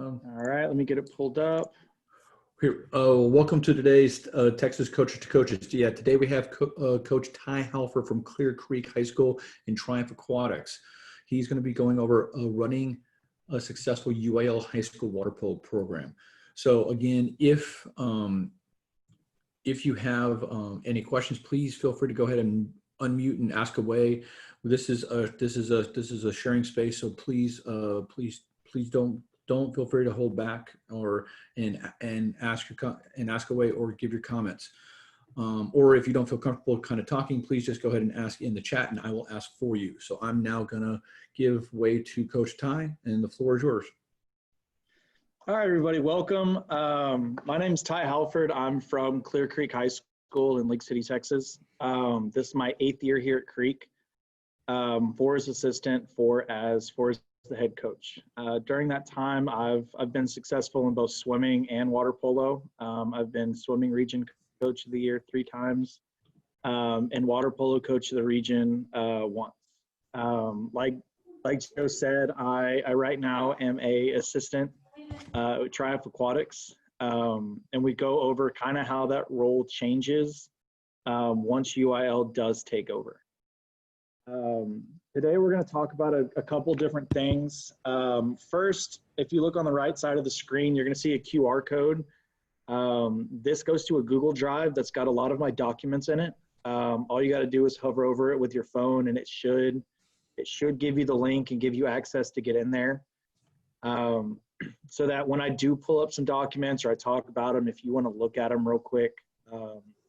All right, let me get it pulled up. Here, welcome to today's Texas Coaches to Coaches. Yeah, today we have Coach Ty Halford from Clear Creek High School in Triumph Aquatics. He's going to be going over running a successful UIL high school water polo program. So again, if you have any questions, please feel free to go ahead and unmute and ask away. This is a sharing space, so please don't feel free to hold back and ask away or give your comments. Or if you don't feel comfortable kind of talking, please just go ahead and ask in the chat and I will ask for you. So I'm now gonna give way to Coach Ty and the floor is yours. All right, everybody, welcome. My name is Ty Halford. I'm from Clear Creek High School in Lake City, Texas. This is my 8th year here at Creek. 4 as assistant, 4 as the head coach. During that time, I've been successful in both swimming and water polo. I've been swimming region coach of the year 3 times, and water polo coach of the region once. Like Joe said, I right now am a assistant at Tryouts Aquatics, and we go over kind of how that role changes once UIL does take over. Today we're going to talk about a couple different things. First, if you look on the right side of the screen, you're going to see a QR code. This goes to a Google Drive that's got a lot of my documents in it. All you got to do is hover over it with your phone and it should give you the link and give you access to get in there. So that when I do pull up some documents or I talk about them, if you want to look at them real quick,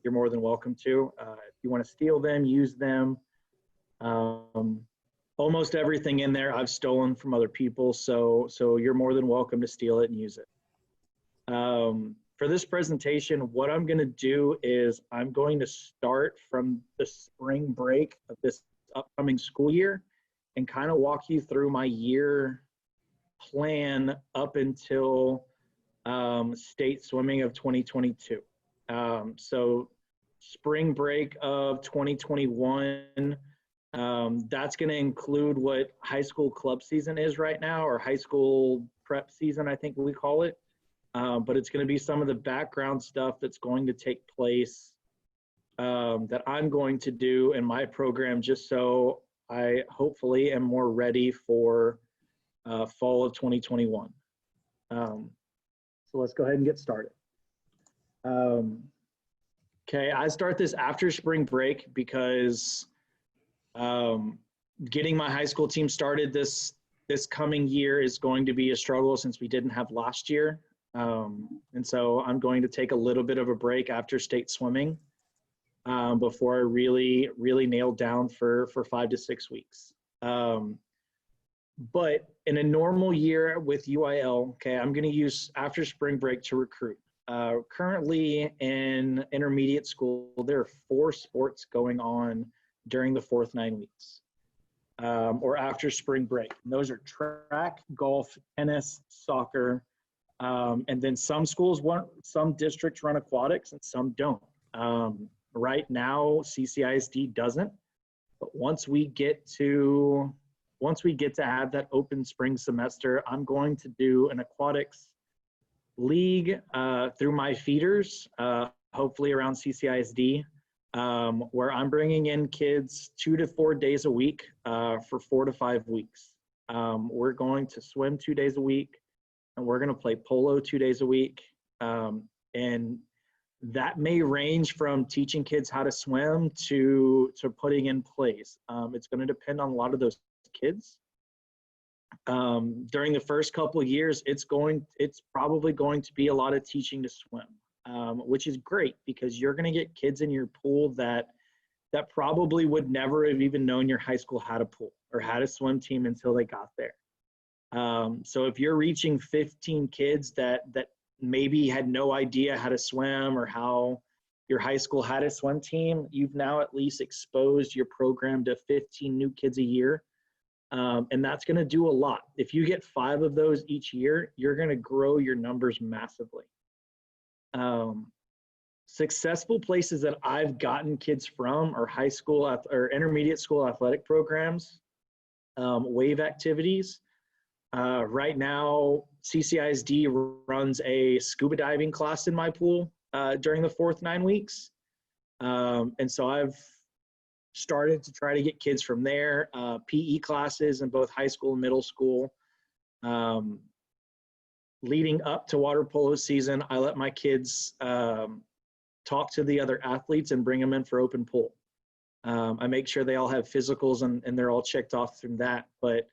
you're more than welcome to. If you want to steal them, use them. Almost everything in there I've stolen from other people, so you're more than welcome to steal it and use it. For this presentation, what I'm going to do is I'm going to start from the spring break of this upcoming school year and kind of walk you through my year plan up until state swimming of 2022. So spring break of 2021, that's going to include what high school club season is right now, or high school prep season, I think we call it. But it's going to be some of the background stuff that's going to take place that I'm going to do in my program, just so I hopefully am more ready for fall of 2021. So let's go ahead and get started. Okay, I start this after spring break because getting my high school team started this coming year is going to be a struggle since we didn't have last year. And so I'm going to take a little bit of a break after state swimming before I really nail down for 5 to 6 weeks. But in a normal year with UIL, okay, I'm going to use after spring break to recruit. Currently in intermediate school, there are 4 sports going on during the 4th 9 weeks or after spring break. And those are track, golf, tennis, soccer, and then some districts run aquatics and some don't. Right now, CCISD doesn't, but once we get to have that open spring semester, I'm going to do an aquatics league through my feeders, hopefully around CCISD, where I'm bringing in kids 2 to 4 days a week for 4 to 5 weeks. We're going to swim 2 days a week, and we're going to play polo 2 days a week. And that may range from teaching kids how to swim to putting in plays. It's going to depend on a lot of those kids. During the first couple of years, it's probably going to be a lot of teaching to swim, which is great because you're going to get kids in your pool that probably would never have even known your high school had a pool or had a swim team until they got there. So if you're reaching 15 kids that maybe had no idea how to swim or how your high school had a swim team, you've now at least exposed your program to 15 new kids a year. And that's going to do a lot. If you get 5 of those each year, you're going to grow your numbers massively. Successful places that I've gotten kids from are high school or intermediate school athletic programs, wave activities. Right now, CCISD runs a scuba diving class in my pool during the 4th 9 weeks. And so I've started to try to get kids from there, PE classes in both high school and middle school. Leading up to water polo season, I let my kids talk to the other athletes and bring them in for open pool. I make sure they all have physicals and they're all checked off from that. But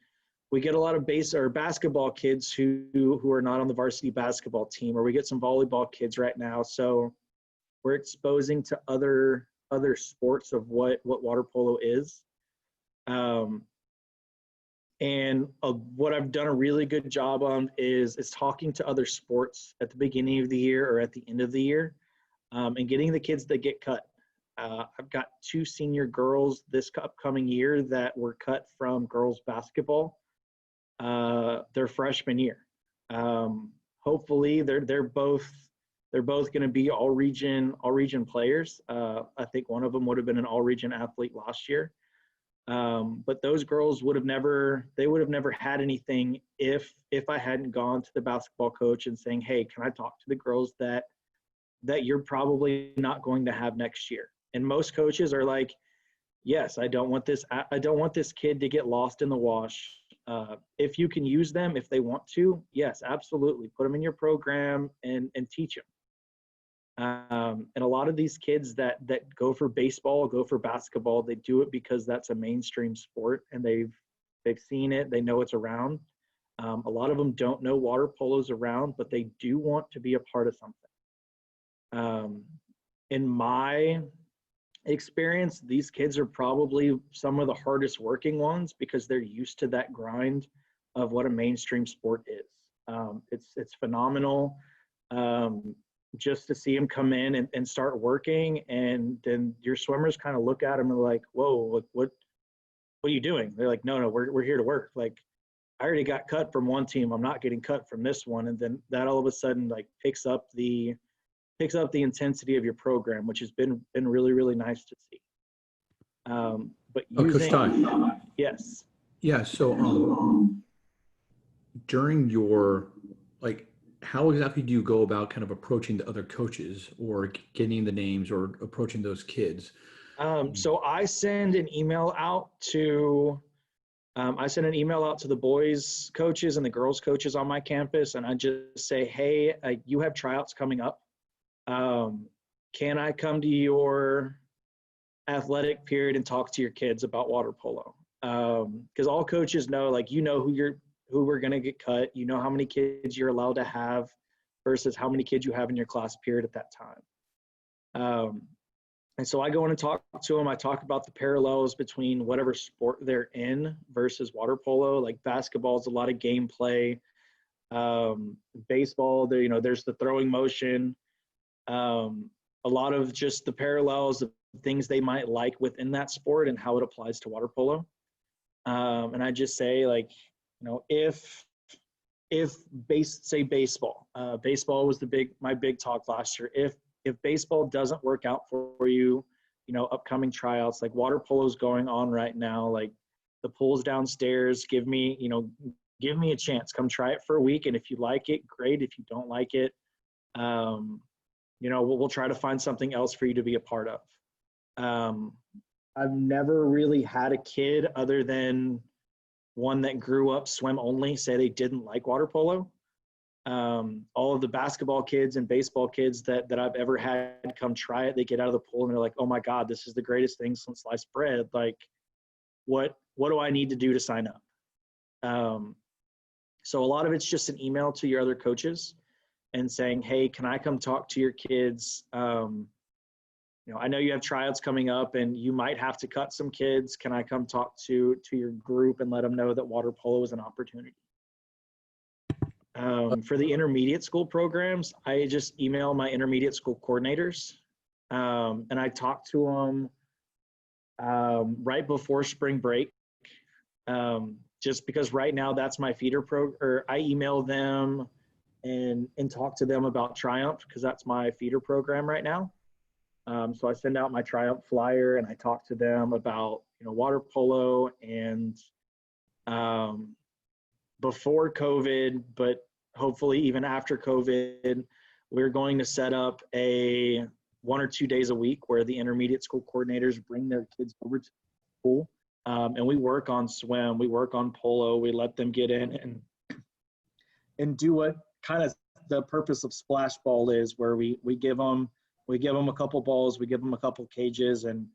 we get a lot of basketball kids who are not on the varsity basketball team, or we get some volleyball kids right now. So we're exposing to other sports of what water polo is. And what I've done a really good job on is talking to other sports at the beginning of the year or at the end of the year, and getting the kids that get cut. I've got 2 senior girls this upcoming year that were cut from girls basketball their freshman year. Hopefully they're both going to be all region players. I think one of them would have been an all region athlete last year. But those girls would have never had anything if I hadn't gone to the basketball coach and saying, hey, can I talk to the girls that you're probably not going to have next year? And most coaches are like, yes, I don't want this kid to get lost in the wash. If you can use them, if they want to, yes, absolutely. Put them in your program and teach them. And a lot of these kids that go for baseball, go for basketball, they do it because that's a mainstream sport and they've seen it, they know it's around. A lot of them don't know water polo's around, but they do want to be a part of something. In my experience, these kids are probably some of the hardest working ones because they're used to that grind of what a mainstream sport is. It's phenomenal just to see them come in and start working, and then your swimmers kind of look at them and like, whoa, what are you doing? They're like, no, we're here to work. Like, I already got cut from one team, I'm not getting cut from this one. And then that all of a sudden like picks up the intensity of your program, which has been really, really nice to see. But Coach Ty. Yes. Yeah. So during your, like, how exactly do you go about kind of approaching the other coaches or getting the names or approaching those kids? So I send an email out to the boys coaches and the girls coaches on my campus, and I just say, hey, you have tryouts coming up. Can I come to your athletic period and talk to your kids about water polo? Because all coaches know, like, you know who we're going to get cut. You know how many kids you're allowed to have versus how many kids you have in your class period at that time. And so I go in and talk to them. I talk about the parallels between whatever sport they're in versus water polo. Like basketball is a lot of gameplay. Baseball, there's the throwing motion. A lot of just the parallels of things they might like within that sport and how it applies to water polo. And I just say, like, if baseball, baseball was my big talk last year. If baseball doesn't work out for you, upcoming tryouts, like water polo is going on right now, like the pool's downstairs, give me a chance, come try it for a week. And if you like it, great. If you don't like it, we'll try to find something else for you to be a part of. I've never really had a kid other than one that grew up swim only say they didn't like water polo. All of the basketball kids and baseball kids that I've ever had come try it, they get out of the pool and they're like, oh my God, this is the greatest thing since sliced bread. Like, what do I need to do to sign up? So a lot of it's just an email to your other coaches and saying, hey, can I come talk to your kids? I know you have tryouts coming up and you might have to cut some kids. Can I come talk to your group and let them know that water polo is an opportunity? For the intermediate school programs, I just email my intermediate school coordinators, and I talk to them right before spring break, just because right now that's my feeder or I email them and talk to them about Triumph because that's my feeder program right now. So I send out my Triumph flyer and I talk to them about water polo and before COVID, but hopefully even after COVID, we're going to set up a 1 or 2 days a week where the intermediate school coordinators bring their kids over to school. And we work on swim, we work on polo, we let them get in and do what kind of the purpose of splash ball is, where we give them a couple balls, we give them a couple cages, and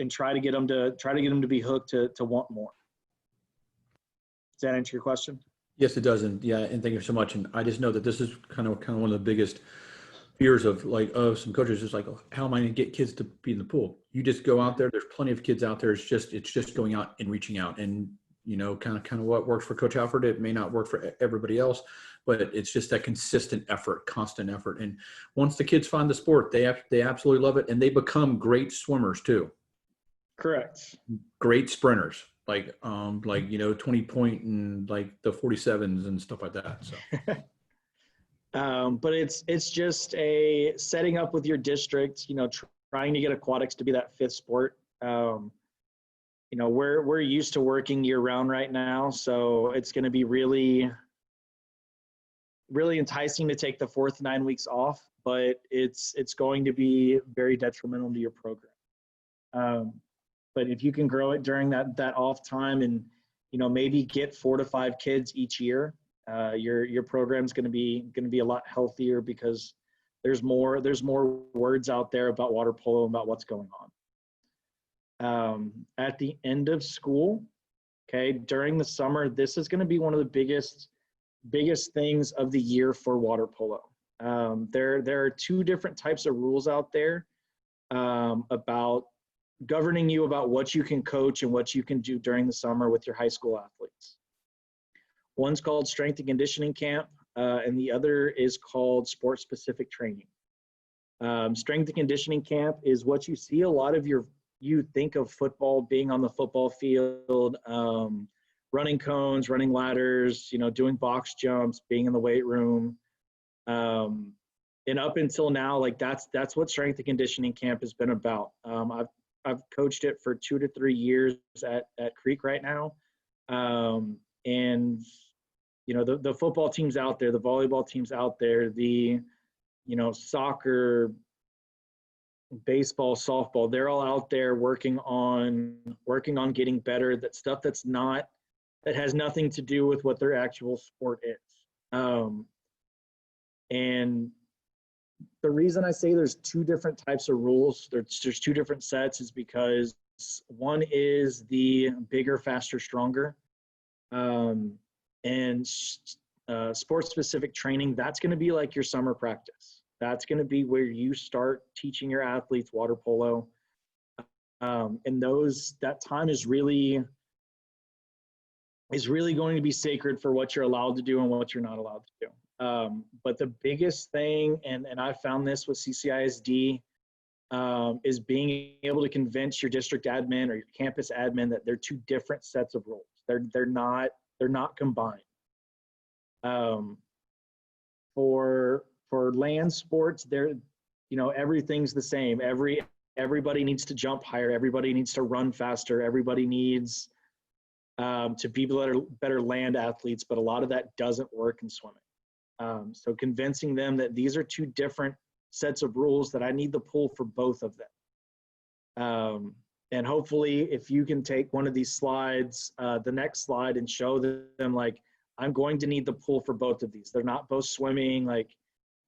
try to get them to be hooked to want more. Does that answer your question? Yes, it does. And yeah, and thank you so much. And I just know that this is kind of one of the biggest fears of some coaches is like, oh, how am I going to get kids to be in the pool? You just go out there. There's plenty of kids out there. It's just going out and reaching out, and kind of what works for Coach Halford, it may not work for everybody else, but it's just that consistent effort, constant effort. And once the kids find the sport, they absolutely love it, and they become great swimmers too. Correct. Great sprinters, 20-point and like the 47s and stuff like that. So. But it's just a setting up with your district, trying to get aquatics to be that fifth sport. We're used to working year round right now, so it's going to be really, really enticing to take the 4th 9 weeks off, but it's going to be very detrimental to your program. But if you can grow it during that off time, and maybe get 4 to 5 kids each year, your program's going to be a lot healthier, because there's more words out there about water polo and about what's going on. At the end of school, okay, during the summer, this is going to be one of the biggest things of the year for water polo. There are 2 different types of rules out there about governing you about what you can coach and what you can do during the summer with your high school athletes. One's called strength and conditioning camp, and the other is called sport-specific training. Strength and conditioning camp is what you see a lot of you think of football being on the football field, running cones, running ladders, doing box jumps, being in the weight room. And up until now, that's what strength and conditioning camp has been about. I've coached it for 2 to 3 years at Creek right now. And the football teams out there, the volleyball teams out there, the soccer, baseball, softball, they're all out there working on getting better. That stuff that has nothing to do with what their actual sport is. And the reason I say there's 2 different types of rules, there's 2 different sets, is because one is the bigger, faster, stronger. And sport-specific training, that's going to be like your summer practice. That's going to be where you start teaching your athletes water polo. And that time is really going to be sacred for what you're allowed to do and what you're not allowed to do. But the biggest thing, and I found this with CCISD, is being able to convince your district admin or your campus admin that they're 2 different sets of rules. They're not combined. For land sports, everything's the same. Everybody needs to jump higher. Everybody needs to run faster. Everybody needs to be better land athletes, but a lot of that doesn't work in swimming. So convincing them that these are 2 different sets of rules, that I need the pull for both of them. And hopefully, if you can take one of these slides, the next slide, and show them, I'm going to need the pull for both of these. They're not both swimming.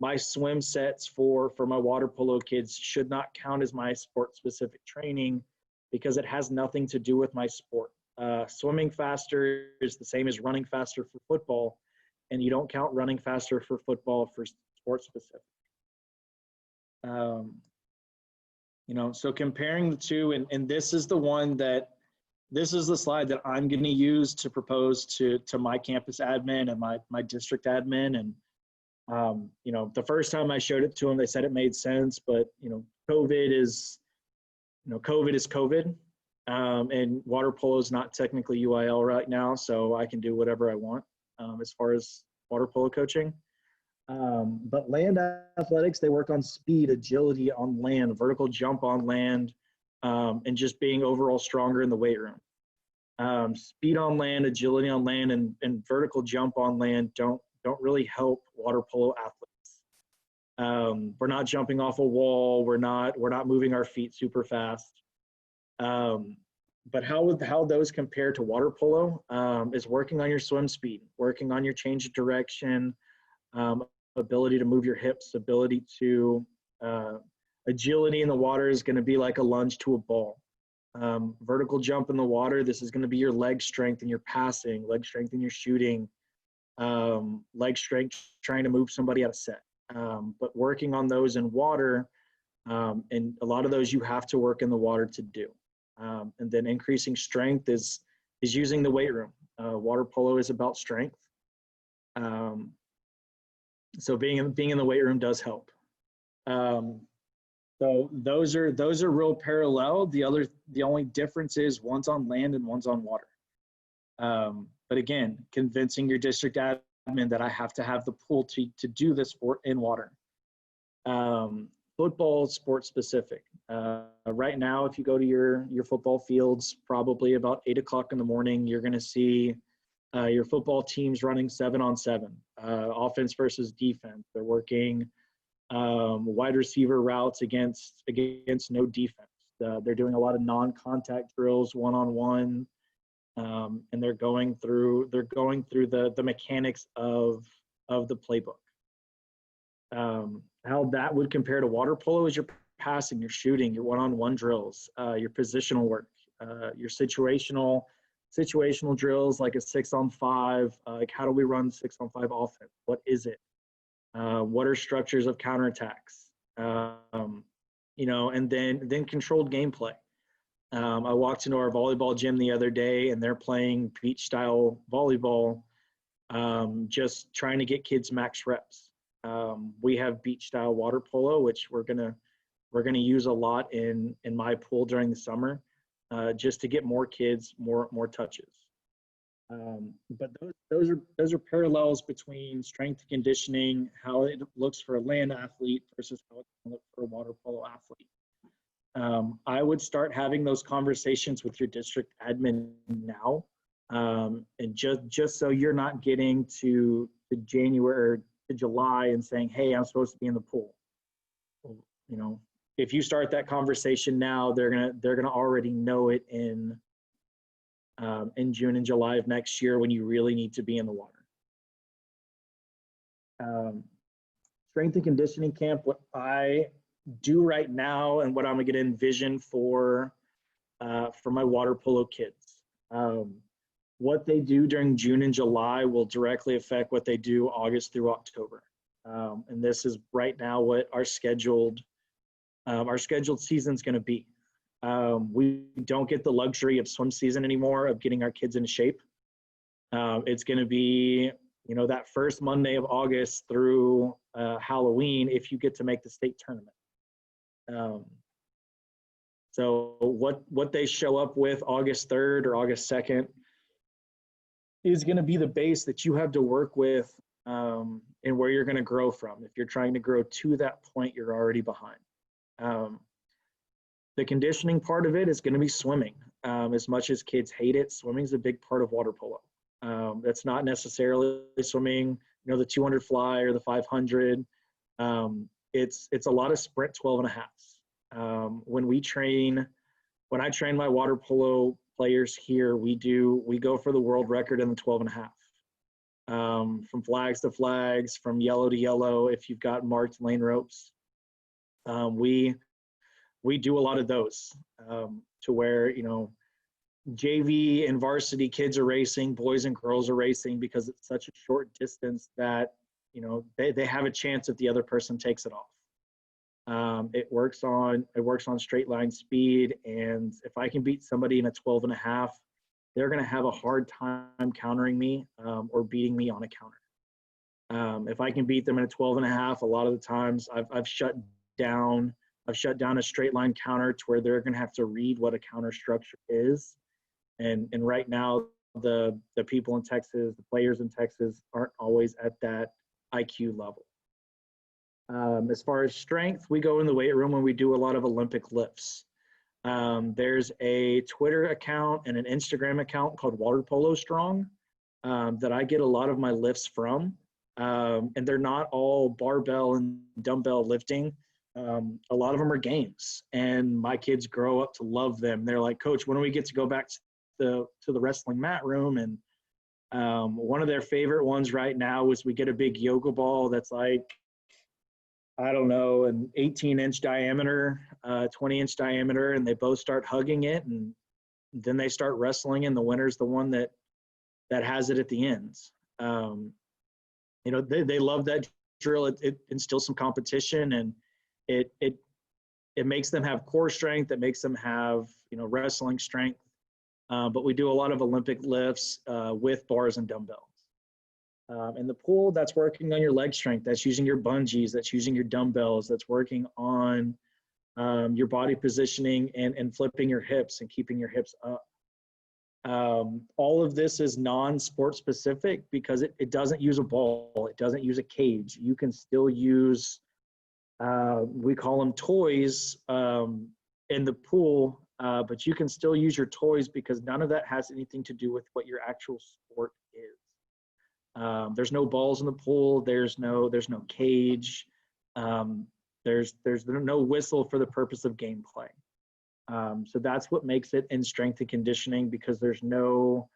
My swim sets for my water polo kids should not count as my sport-specific training, because it has nothing to do with my sport. Swimming faster is the same as running faster for football, and you don't count running faster for football for sport-specific. So comparing the 2, and this is the slide that I'm going to use to propose to my campus admin and my district admin. And, the first time I showed it to them, they said it made sense, but, COVID is COVID. And water polo is not technically UIL right now, so I can do whatever I want as far as water polo coaching. But land athletics, they work on speed, agility on land, vertical jump on land, and just being overall stronger in the weight room. Speed on land, agility on land, and vertical jump on land don't really help water polo athletes. We're not jumping off a wall. We're not moving our feet super fast. But how those compare to water polo is working on your swim speed, working on your change of direction, ability to move your hips, ability to agility in the water is going to be like a lunge to a ball. Vertical jump in the water, this is going to be your leg strength and your passing, leg strength and your shooting, leg strength trying to move somebody out of set. But working on those in water, and a lot of those you have to work in the water to do. And then increasing strength is using the weight room. Water polo is about strength. So being in the weight room does help. So those are real parallel. The only difference is one's on land and one's on water. But again, convincing your district admin that I have to have the pool to do this sport in water. Football is sport specific. Right now, if you go to your football fields, probably about 8 o'clock in the morning, you're going to see your football teams running 7-on-7, offense versus defense. They're working wide receiver routes against no defense. They're doing a lot of non-contact drills, one-on-one, and they're going through the mechanics of the playbook. How that would compare to water polo is your passing, your shooting, your one-on-one drills, your positional work, your situational drills like a 6-on-5, like how do we run 6-on-5 offense? What is it? What are structures of counterattacks? And then controlled gameplay. I walked into our volleyball gym the other day and they're playing beach style volleyball, just trying to get kids max reps. We have beach style water polo, which we're gonna use a lot in my pool during the summer, just to get more kids more touches. But those are parallels between strength and conditioning, how it looks for a land athlete versus how it's going to look for a water polo athlete. I would start having those conversations with your district admin now, and just so you're not getting to January or to July and saying, "Hey, I'm supposed to be in the pool." If you start that conversation now, they're gonna already know it in June and July of next year when you really need to be in the water. Strength and conditioning camp, what I do right now and what I'm gonna envision for my water polo kids. What they do during June and July will directly affect what they do August through October. And this is right now what our scheduled season is gonna be. We don't get the luxury of swim season anymore, of getting our kids into shape. It's going to be, that first Monday of August through Halloween if you get to make the state tournament. So what they show up with August 3rd or August 2nd is going to be the base that you have to work with, and where you're going to grow from. If you're trying to grow to that point, you're already behind. The conditioning part of it is going to be swimming. As much as kids hate it, swimming is a big part of water polo. That's not necessarily swimming, the 200 fly or the 500. It's a lot of sprint 12 and a halves. When I train my water polo players here, we go for the world record in the 12 and a half. From flags to flags, from yellow to yellow, if you've got marked lane ropes. We do a lot of those, to where, JV and varsity kids are racing, boys and girls are racing, because it's such a short distance that, they have a chance if the other person takes it off. It works on straight line speed. And if I can beat somebody in a 12 and a half, they're going to have a hard time countering me, or beating me on a counter. If I can beat them in a 12 and a half, a lot of the times I've shut down a straight line counter to where they're going to have to read what a counter structure is. And right now, the people in Texas, the players in Texas aren't always at that IQ level. As far as strength, we go in the weight room when we do a lot of Olympic lifts. There's a Twitter account and an Instagram account called Water Polo Strong, that I get a lot of my lifts from. And they're not all barbell and dumbbell lifting. A lot of them are games, and my kids grow up to love them. They're like, Coach, when do we get to go back to the wrestling mat room? And one of their favorite ones right now is we get a big yoga ball that's like, I don't know, an 18-inch diameter, 20-inch diameter, and they both start hugging it, and then they start wrestling, and the winner's the one that has it at the end. They love that drill. It instills some competition, and it makes them have core strength. It makes them have, wrestling strength. But we do a lot of Olympic lifts with bars and dumbbells. In the pool, that's working on your leg strength. That's using your bungees. That's using your dumbbells. That's working on your body positioning and flipping your hips and keeping your hips up. All of this is non-sport specific because it doesn't use a ball. It doesn't use a cage. You can still use, we call them toys in the pool, but you can still use your toys because none of that has anything to do with what your actual sport is. There's no balls in the pool. There's no cage. There's no whistle for the purpose of gameplay. So that's what makes it in strength and conditioning, because there's no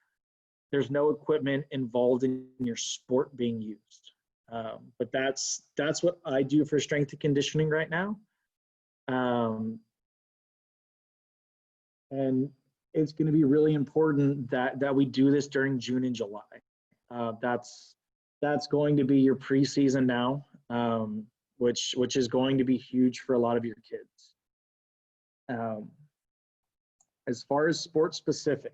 equipment involved in your sport being used. But that's what I do for strength and conditioning right now. And it's going to be really important that we do this during June and July. That's going to be your preseason now, which is going to be huge for a lot of your kids. As far as sport specific,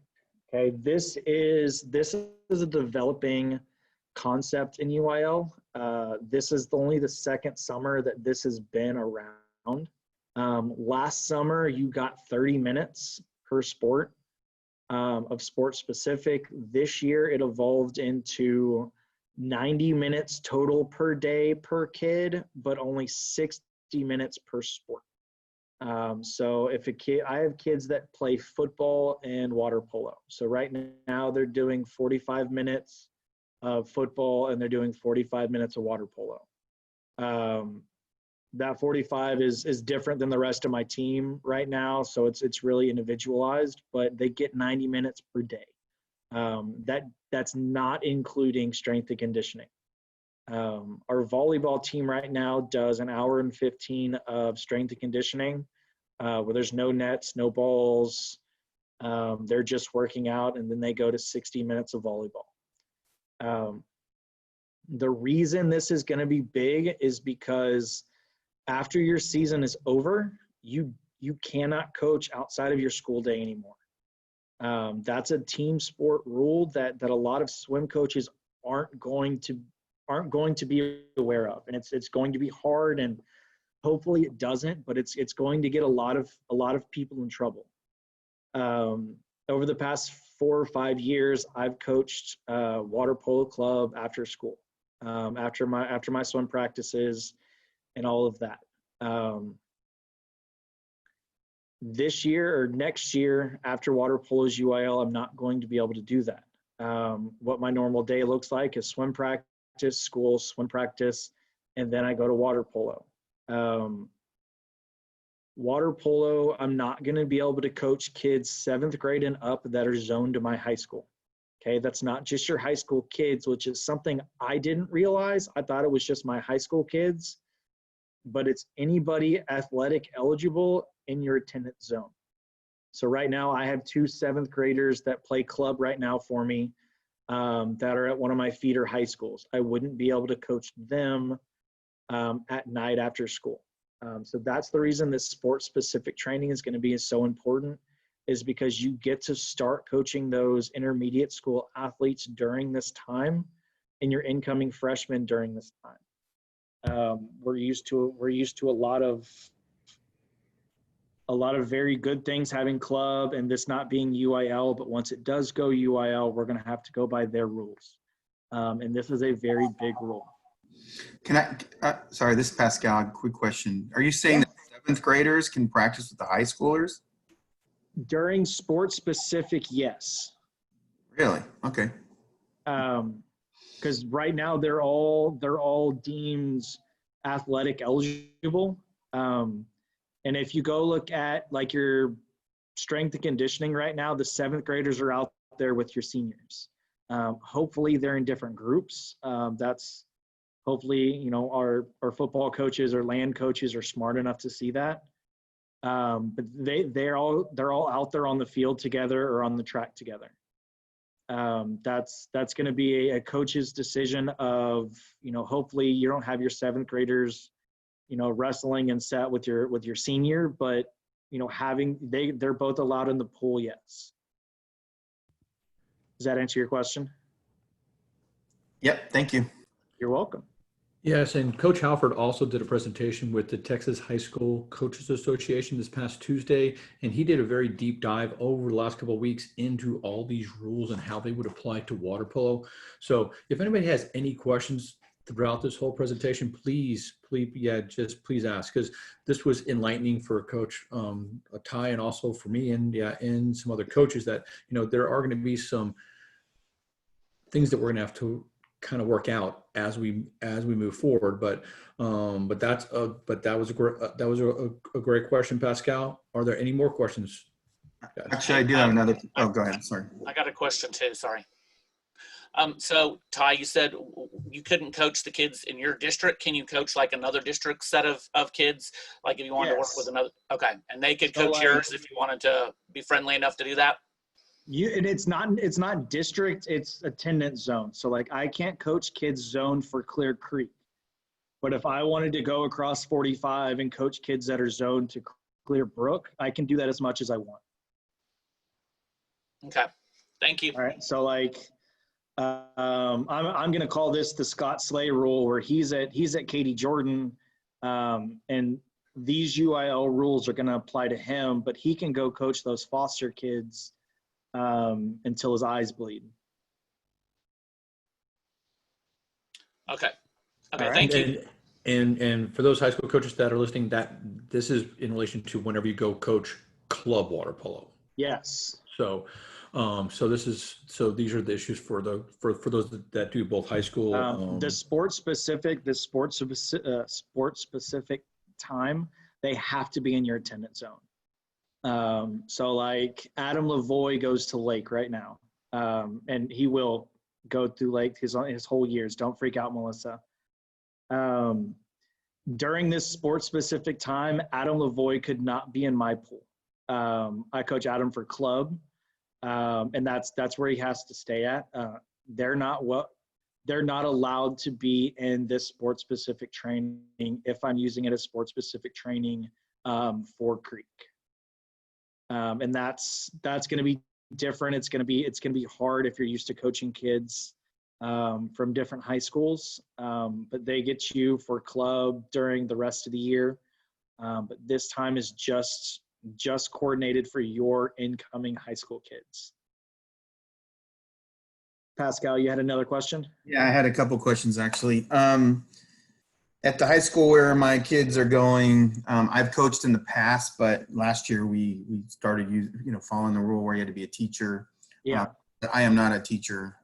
okay, this is a developing concept in UIL. This is only the second summer that this has been around. Last summer, you got 30 minutes per sport of sport specific. This year, it evolved into 90 minutes total per day per kid, but only 60 minutes per sport. So if I have kids that play football and water polo. So right now they're doing 45 minutes of football and they're doing 45 minutes of water polo. That 45 is different than the rest of my team right now. So it's really individualized, but they get 90 minutes per day. That's not including strength and conditioning. Our volleyball team right now does 1 hour and 15 of strength and conditioning, where there's no nets, no balls. They're just working out, and then they go to 60 minutes of volleyball. The reason this is going to be big is because after your season is over, you cannot coach outside of your school day anymore. That's a team sport rule that a lot of swim coaches aren't going to be aware of, and it's going to be hard, and hopefully it doesn't, but it's going to get a lot of people in trouble. Over the past 4 or 5 years, I've coached water polo club after school, after my swim practices and all of that. This year or next year after water polo's UIL, I'm not going to be able to do that. What my normal day looks like is swim practice, school, swim practice, and then I go to water polo. Water polo, I'm not going to be able to coach kids 7th grade and up that are zoned to my high school. Okay, that's not just your high school kids, which is something I didn't realize. I thought it was just my high school kids, but it's anybody athletic eligible in your attendance zone. So right now I have 2 7th graders that play club right now for me, that are at one of my feeder high schools. I wouldn't be able to coach them at night after school. So that's the reason this sport-specific training is going to be so important, is because you get to start coaching those intermediate school athletes during this time and your incoming freshmen during this time. We're used to a lot of very good things having club and this not being UIL, but once it does go UIL, we're going to have to go by their rules. And this is a very big rule. Can I, sorry, this is Pascal, quick question. Are you saying that 7th graders can practice with the high schoolers? During sport specific, yes. Really? Okay. because right now they're all deemed athletic eligible. And if you go look at like your strength and conditioning right now, the 7th graders are out there with your seniors. Hopefully they're in different groups. That's hopefully, our football coaches or land coaches are smart enough to see that. But they're all out there on the field together or on the track together. That's going to be a coach's decision of, hopefully you don't have your 7th graders, wrestling and set with your senior, but they're both allowed in the pool. Yes. Does that answer your question? Yep. Thank you. You're welcome. Yes, and Coach Halford also did a presentation with the Texas High School Coaches Association this past Tuesday, and he did a very deep dive over the last couple of weeks into all these rules and how they would apply to water polo. So if anybody has any questions throughout this whole presentation, please ask, because this was enlightening for Coach Ty and also for me and some other coaches that, there are going to be some things that we're going to have to kind of work out as we move forward, but that was a great question, Pascal. Are there any more questions, guys? Actually, I do have another. Oh, go ahead. Sorry. I got a question too. Sorry. So Ty, you said you couldn't coach the kids in your district. Can you coach like another district set of kids? Like if you wanted to work with another, okay. And they could coach yours if you wanted to be friendly enough to do that? And it's not district, it's attendance zone. So like I can't coach kids zoned for Clear Creek. But if I wanted to go across 45 and coach kids that are zoned to Clear Brook, I can do that as much as I want. Okay. Thank you. All right. So like I'm going to call this the Scott Slay rule, where he's at Katie Jordan, and these UIL rules are going to apply to him, but he can go coach those foster kids until his eyes bleed. Okay. Right. Thank you. And for those high school coaches that are listening, that this is in relation to whenever you go coach club water polo. Yes. So these are the issues for those that do both high school. The sport specific time, they have to be in your attendance zone. So like Adam Lavoie goes to Lake right now, and he will go through Lake his whole years. Don't freak out, Melissa. During this sport specific time, Adam Lavoie could not be in my pool. I coach Adam for club, and that's where he has to stay at. They're not allowed to be in this sport specific training if I'm using it as sport specific training for Creek. And that's going to be different. It's going to be hard if you're used to coaching kids from different high schools, but they get you for club during the rest of the year. But this time is just coordinated for your incoming high school kids. Pascal, you had another question? Yeah, I had a couple questions actually. At the high school where my kids are going, I've coached in the past, but last year we started following the rule where you had to be a teacher. Yeah. I am not a teacher,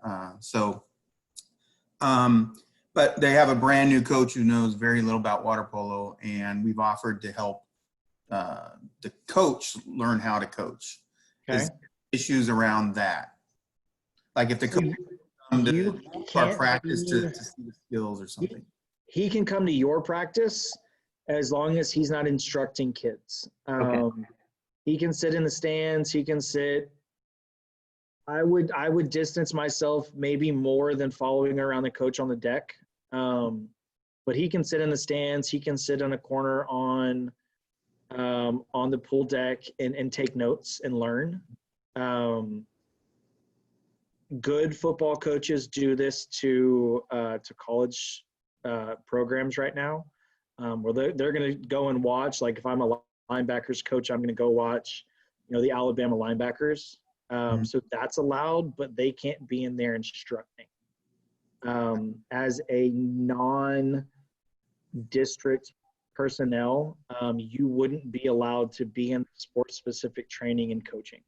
but they have a brand new coach who knows very little about water polo, and we've offered to help the coach learn how to coach. Okay. There's issues around that, like if the coach come to our practice to see the skills or something. He can come to your practice as long as he's not instructing kids. Okay. He can sit in the stands. He can sit. I would distance myself maybe more than following around the coach on the deck. But he can sit in the stands. He can sit in a corner on the pool deck and take notes and learn. Good football coaches do this to college programs right now, where they're going to go and watch. Like if I'm a linebackers coach, I'm going to go watch, the Alabama linebackers. So that's allowed, but they can't be in there instructing. As a non-district personnel, you wouldn't be allowed to be in sport-specific training and coaching.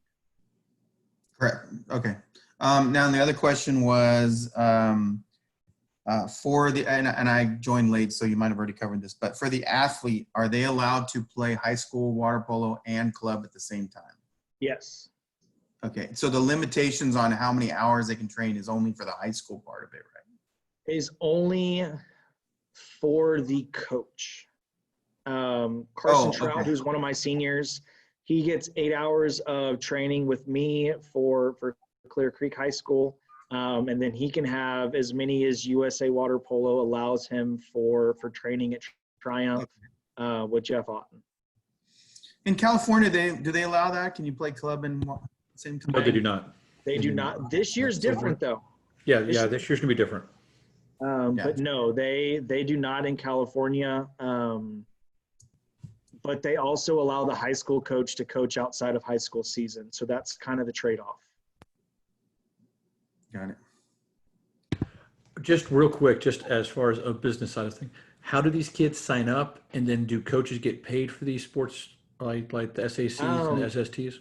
Correct. Okay. Now the other question was, and I joined late, so you might have already covered this, but for the athlete, are they allowed to play high school water polo and club at the same time? Yes. Okay, so the limitations on how many hours they can train is only for the high school part of it, right? Is only for the coach. Carson Trout, okay. who's one of my seniors, he gets 8 hours of training with me for Clear Creek High School. And then he can have as many as USA Water Polo allows him for training at Tryouts with Jeff Otten. In California, do they allow that? Can you play club and same time? No, they do not. They do not. This year's different though. Yeah, this year's gonna be different. But no, they do not in California. But they also allow the high school coach to coach outside of high school season. So that's kind of the trade-off. Got it. Just real quick, just as far as a business side of things, how do these kids sign up, and then do coaches get paid for these sports like the SACs and SSTs?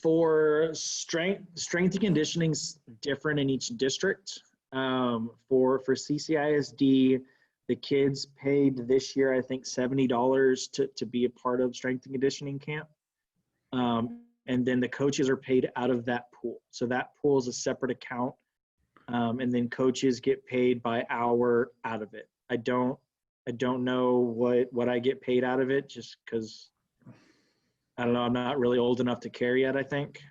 For strength and conditioning's different in each district. For CCISD, the kids paid this year, I think $70 to be a part of strength and conditioning camp. And then the coaches are paid out of that pool. So that pool is a separate account. And then coaches get paid by hour out of it. I don't know what I get paid out of it, just because I don't know. I'm not really old enough to care yet, I think.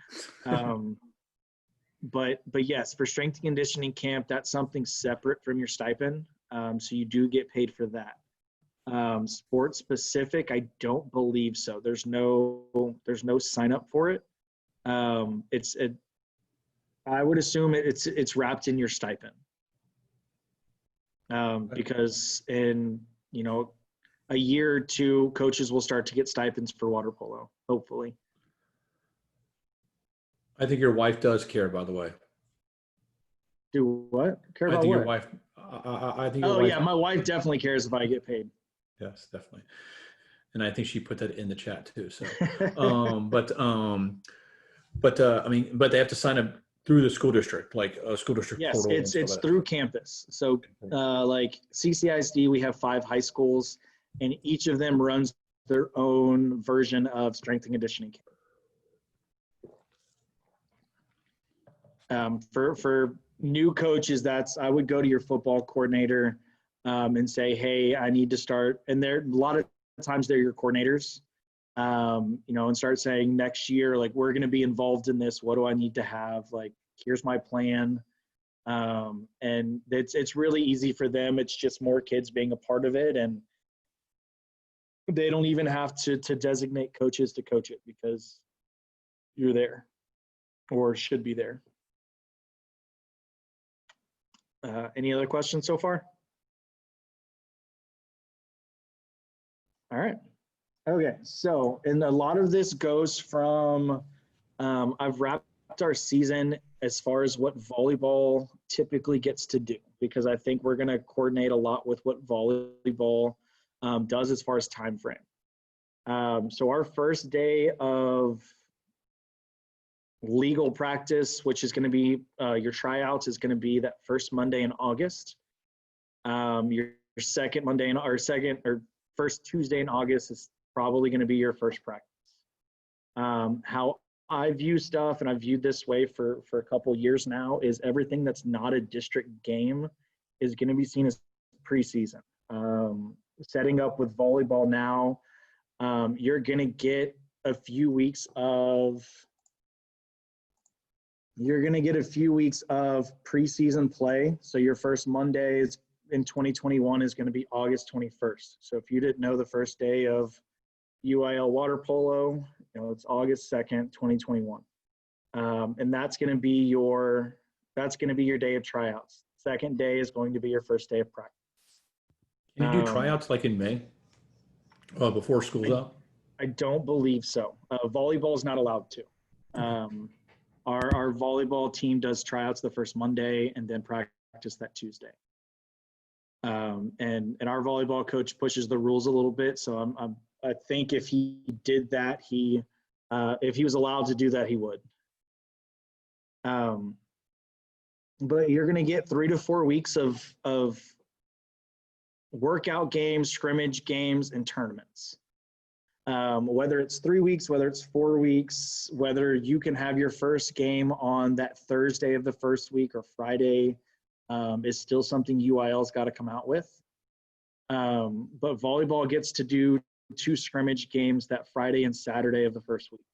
But yes, for strength and conditioning camp, that's something separate from your stipend. So you do get paid for that. Sports specific, I don't believe so. There's no sign up for it. I would assume it's wrapped in your stipend. Because in a year or two, coaches will start to get stipends for water polo, hopefully. I think your wife does care, by the way. Do what? Care about I think what? your wife. I think. Oh yeah, my wife definitely cares if I get paid. Yes, definitely. And I think she put that in the chat too. So, but they have to sign up through the school district, like a school district Yes, portal. it's through campus. So, like CCISD, we have 5 high schools, and each of them runs their own version of strength and conditioning camp. For new coaches, I would go to your football coordinator and say, hey, I need to start. And a lot of times they're your coordinators, and start saying next year, like, we're going to be involved in this. What do I need to have? Like, here's my plan. And it's really easy for them. It's just more kids being a part of it. And they don't even have to designate coaches to coach it, because you're there or should be there. Any other questions so far? All right. Okay. So, and a lot of this goes from, I've wrapped our season as far as what volleyball typically gets to do, because I think we're going to coordinate a lot with what volleyball does as far as time frame. So our first day of legal practice, which is going to be your tryouts, is going to be that first Monday in August. Your first Tuesday in August is probably going to be your first practice. How I view stuff, and I've viewed this way for a couple years now, is everything that's not a district game is going to be seen as preseason. Setting up with volleyball now, you're going to get a few weeks of preseason play. So your first Mondays in 2021 is going to be August 21st. So if you didn't know, the first day of UIL water polo, it's August 2nd, 2021. And that's going to be your day of tryouts. Second day is going to be your first day of practice. Can you do tryouts like in May, before school's out? I don't believe so. Volleyball is not allowed to. Our volleyball team does tryouts the first Monday and then practice that Tuesday. And our volleyball coach pushes the rules a little bit. So I think if he did that, if he was allowed to do that, he would. but you're going to get 3 to 4 weeks of workout games, scrimmage games, and tournaments. Whether it's 3 weeks, whether it's 4 weeks, whether you can have your first game on that Thursday of the first week or Friday, is still something UIL's got to come out with. But volleyball gets to do 2 scrimmage games that Friday and Saturday of the first week.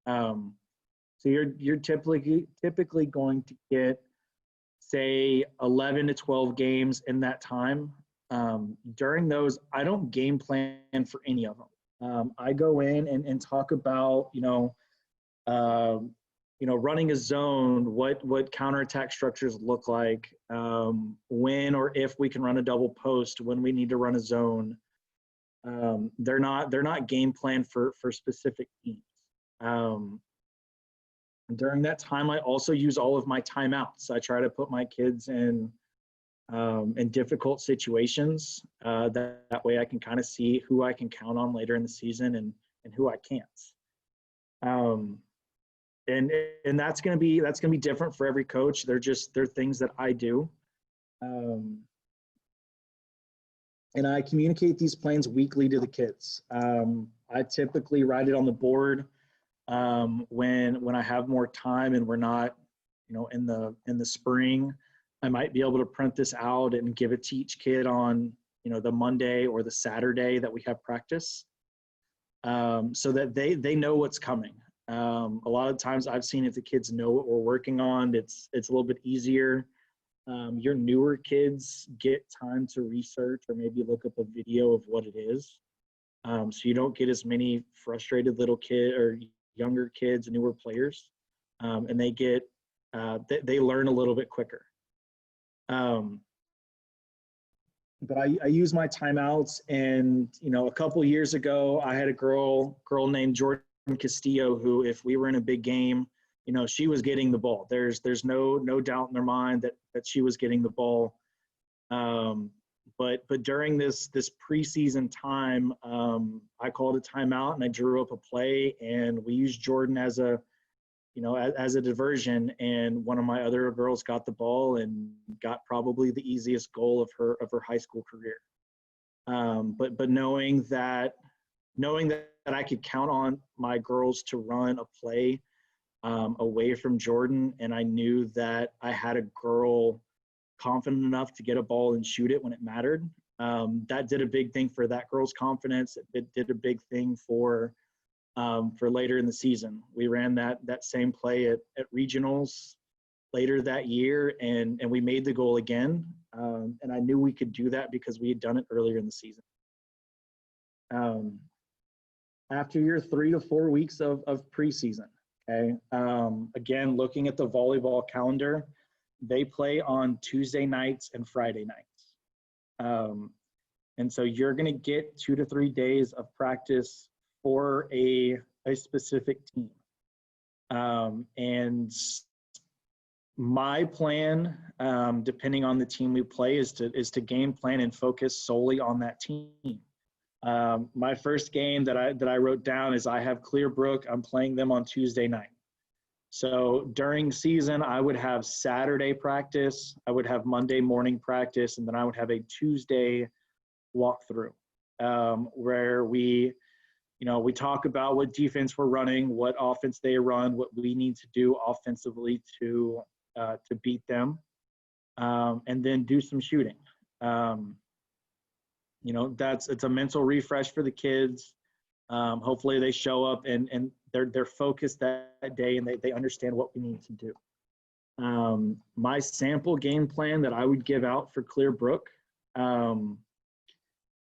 So you're typically going to get, say, 11 to 12 games in that time. During those, I don't game plan for any of them. I go in and talk about, running a zone, what counterattack structures look like, when or if we can run a double post, when we need to run a zone. They're not game planned for specific teams. During that time, I also use all of my timeouts. I try to put my kids in difficult situations. That way I can kind of see who I can count on later in the season and who I can't. And that's going to be different for every coach. They're things that I do. And I communicate these plans weekly to the kids. I typically write it on the board when I have more time and we're not, in the spring. I might be able to print this out and give it to each kid on, the Monday or the Saturday that we have practice, so that they know what's coming. A lot of times I've seen if the kids know what we're working on, it's a little bit easier. Your newer kids get time to research or maybe look up a video of what it is. So you don't get as many frustrated little kid or younger kids, newer players, and they get they learn a little bit quicker. But I use my timeouts, and a couple years ago I had a girl named Jordan Castillo who, if we were in a big game, she was getting the ball. There's no doubt in their mind that she was getting the ball. But during this preseason time, I called a timeout and I drew up a play, and we used Jordan as a diversion, and one of my other girls got the ball and got probably the easiest goal of her high school career. But knowing that I could count on my girls to run a play away from Jordan, and I knew that I had a girl confident enough to get a ball and shoot it when it mattered. That did a big thing for that girl's confidence. It did a big thing for later in the season. We ran that same play at regionals later that year, and we made the goal again. And I knew we could do that because we had done it earlier in the season. After your 3 to 4 weeks of preseason, okay, again, looking at the volleyball calendar, they play on Tuesday nights and Friday nights. And so you're going to get 2 to 3 days of practice for a specific team. And my plan, depending on the team we play, is to game plan and focus solely on that team. My first game that I wrote down is I have Clearbrook. I'm playing them on Tuesday night. So during season, I would have Saturday practice, I would have Monday morning practice, and then I would have a Tuesday walkthrough, where we talk about what defense we're running, what offense they run, what we need to do offensively to beat them, and then do some shooting. It's a mental refresh for the kids. Hopefully they show up and they're focused that day, and they understand what we need to do. My sample game plan that I would give out for Clearbrook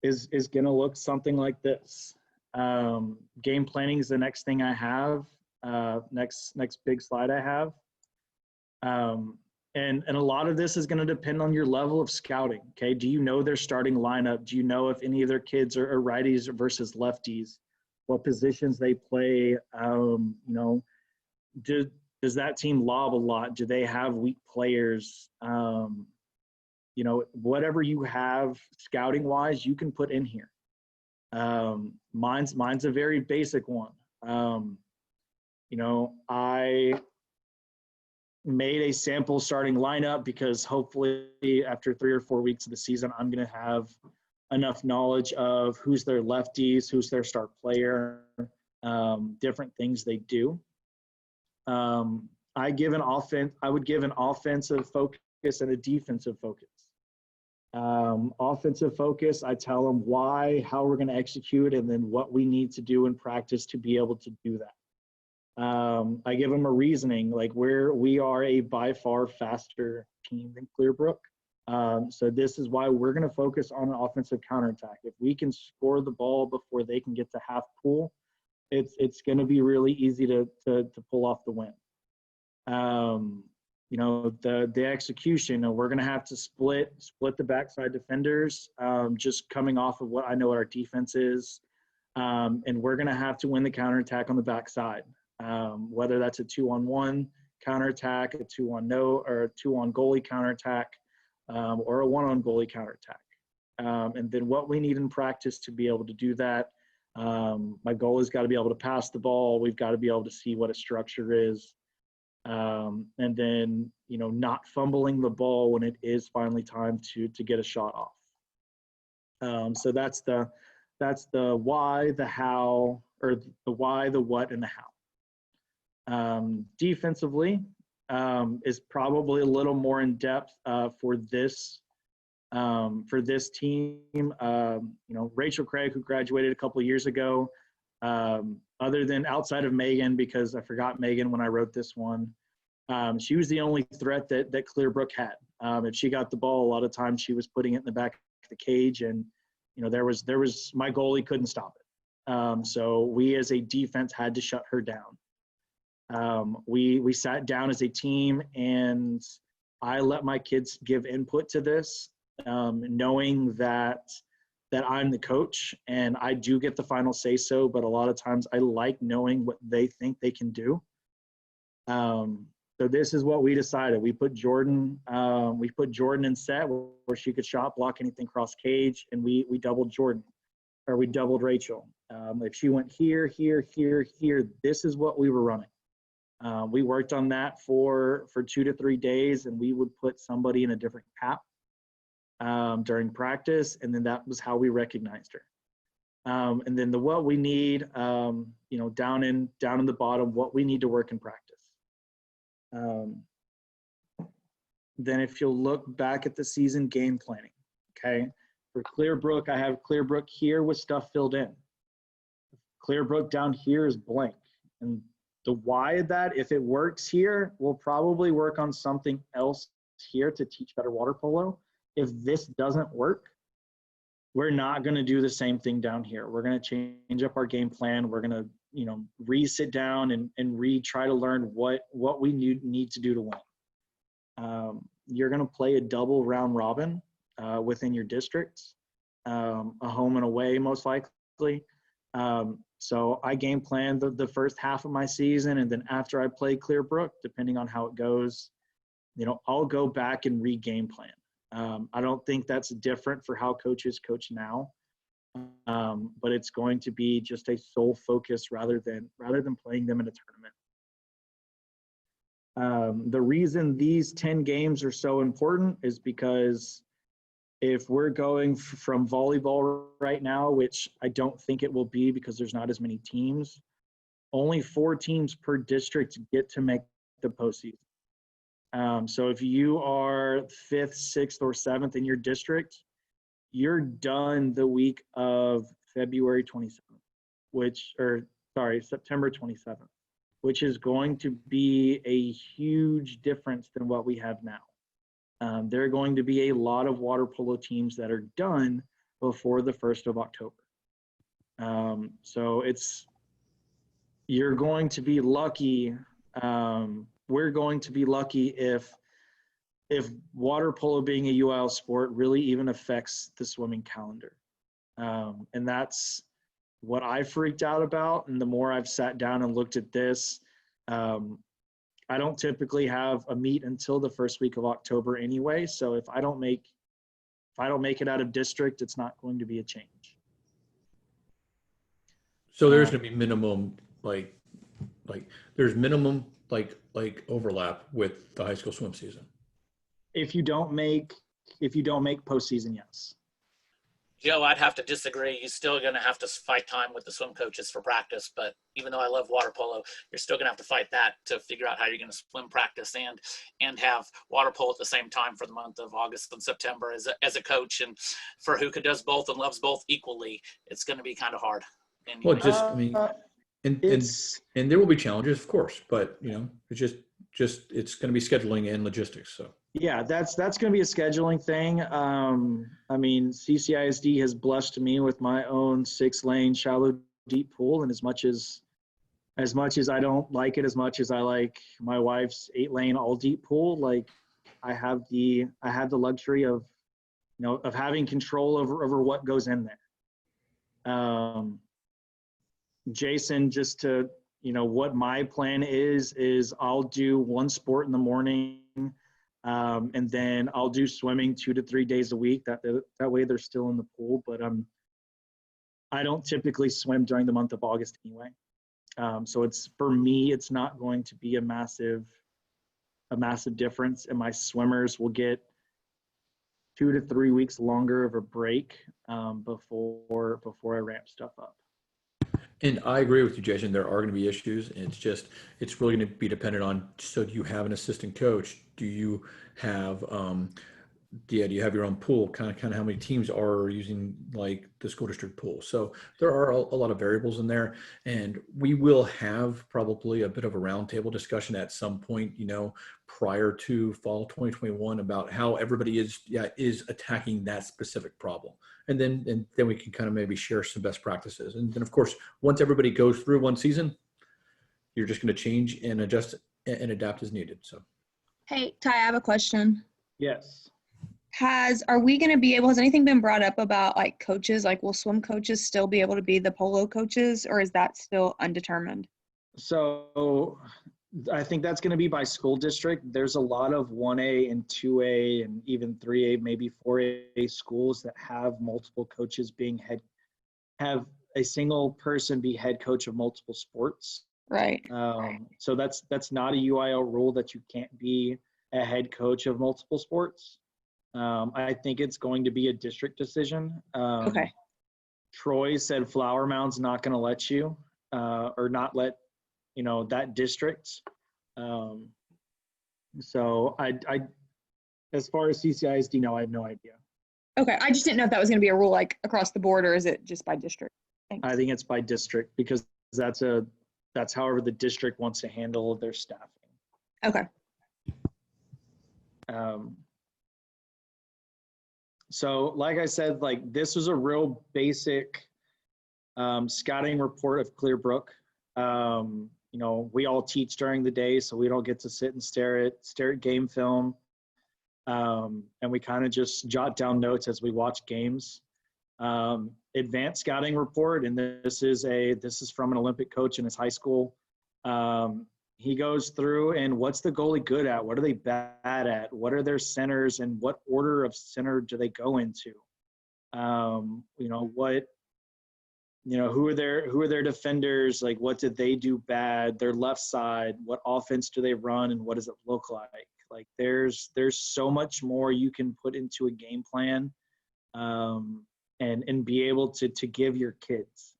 is going to look something like this. Game planning is the next thing I have, next big slide I have. And a lot of this is going to depend on your level of scouting. Okay, do you know their starting lineup? Do you know if any of their kids are righties versus lefties? What positions they play? Does that team lob a lot? Do they have weak players? Whatever you have scouting wise, you can put in here. Mine's a very basic one. made a sample starting lineup because hopefully after 3 or 4 weeks of the season, I'm going to have enough knowledge of who's their lefties, who's their star player, different things they do. I would give an offensive focus and a defensive focus. Offensive focus, I tell them why, how we're going to execute, and then what we need to do in practice to be able to do that. I give them a reasoning, like we are a by far faster team than Clearbrook. So this is why we're going to focus on an offensive counterattack. If we can score the ball before they can get to half pool, it's going to be really easy to pull off the win. You know, the execution, we're going to have to split the backside defenders, just coming off of what I know what our defense is. And we're going to have to win the counterattack on the backside, whether that's a 2-on-1 counterattack, a 2-on-no, or a 2-on goalie counterattack, or a 1-on goalie counterattack. And then what we need in practice to be able to do that, my goal has got to be able to pass the ball. We've got to be able to see what a structure is. And then, you know, not fumbling the ball when it is finally time to get a shot off. So that's the why, the how, or the why, the what, and the how. Defensively is probably a little more in depth for this team. You know, Rachel Craig, who graduated a couple of years ago, other than outside of Megan, because I forgot Megan when I wrote this one. She was the only threat that Clearbrook had. If she got the ball, a lot of times she was putting it in the back of the cage, and you know there was my goalie couldn't stop it. So we as a defense had to shut her down. We sat down as a team, and I let my kids give input to this, knowing that I'm the coach and I do get the final say so, but a lot of times I like knowing what they think they can do. So this is what we decided. We put Jordan in set where she could shot block anything cross cage, and we doubled Jordan, or we doubled Rachel. If she went here, here, here, here, this is what we were running. We worked on that for 2 to 3 days, and we would put somebody in a different cap during practice, and then that was how we recognized her. And then what we need, you know, down in the bottom, what we need to work in practice. Then if you'll look back at the season game planning, okay, for Clearbrook, I have Clearbrook here with stuff filled in. Clearbrook down here is blank. And the why of that, if it works here, we'll probably work on something else here to teach better water polo. If this doesn't work, we're not going to do the same thing down here. We're going to change up our game plan. We're going to, you know, re-sit down and try to learn what we need to do to win. You're going to play a double round robin within your districts, a home and away most likely. So I game plan the first half of my season, and then after I play Clearbrook, depending on how it goes, you know, I'll go back and re-game plan. I don't think that's different for how coaches coach now, but it's going to be just a sole focus rather than playing them in a tournament. The reason these 10 games are so important is because if we're going from volleyball right now, which I don't think it will be because there's not as many teams, only 4 teams per district get to make the postseason. So if you are 5th, 6th, or 7th in your district, you're done the week of September 27th, which is going to be a huge difference than what we have now. There are going to be a lot of water polo teams that are done before the 1st of October. So you're going to be lucky. We're going to be lucky if water polo being a UIL sport really even affects the swimming calendar. And that's what I freaked out about. And the more I've sat down and looked at this, I don't typically have a meet until the first week of October anyway. So if I don't make it out of district, it's not going to be a change. So there's going to be minimum, like there's minimum like overlap with the high school swim season? If you don't make postseason, yes. Joe, I'd have to disagree. You're still going to have to fight time with the swim coaches for practice. But even though I love water polo, you're still going to have to fight that to figure out how you're going to swim practice and have water polo at the same time for the month of August and September as a coach. And for who does both and loves both equally, it's going to be kind of hard. And, Well, just I mean, and there will be challenges, of course, but it's just it's going to be scheduling and logistics. So. Yeah, that's going to be a scheduling thing. I mean, CCISD has blessed me with my own 6-lane shallow deep pool, and as much as I don't like it as much as I like my wife's 8-lane all deep pool, like I have the luxury of of having control over what goes in there. Jason, just to what my plan is I'll do one sport in the morning. And then I'll do swimming 2 to 3 days a week. That way they're still in the pool, but I don't typically swim during the month of August anyway. So for me, it's not going to be a massive difference, and my swimmers will get 2 to 3 weeks longer of a break before I ramp stuff up. And I agree with you, Jason. There are going to be issues, and it's really going to be dependent on. So, do you have an assistant coach? Do you have do you have your own pool? Kind of how many teams are using like the school district pool? So there are a lot of variables in there, and we will have probably a bit of a roundtable discussion at some point, prior to fall 2021 about how everybody is attacking that specific problem. And then we can kind of maybe share some best practices. And then, of course, once everybody goes through one season, you're just going to change and adjust and adapt as needed. So, hey, Ty, I have a question. Yes. Has anything been brought up about like coaches? Like, will swim coaches still be able to be the polo coaches, or is that still undetermined? So I think that's going to be by school district. There's a lot of 1A and 2A and even 3A, maybe 4A schools that have multiple coaches have a single person be head coach of multiple sports. Right. So that's not a UIL rule that you can't be a head coach of multiple sports. I think it's going to be a district decision. Okay. Troy said Flower Mound's not going to let you or not let that district. So I as far as CCISD, no, I have no idea. Okay, I just didn't know if that was going to be a rule like across the board, or is it just by district? Thanks. I think it's by district because that's however the district wants to handle their staffing. Okay. So like I said, like this was a real basic scouting report of Clearbrook. We all teach during the day, so we don't get to sit and stare at game film. And we kind of just jot down notes as we watch games. Advanced scouting report, and this is from an Olympic coach in his high school. He goes through and what's the goalie good at? What are they bad at? What are their centers and what order of center do they go into? Who are their defenders? Like, what did they do bad? Their left side, what offense do they run and what does it look like? Like there's so much more you can put into a game plan and be able to give your kids.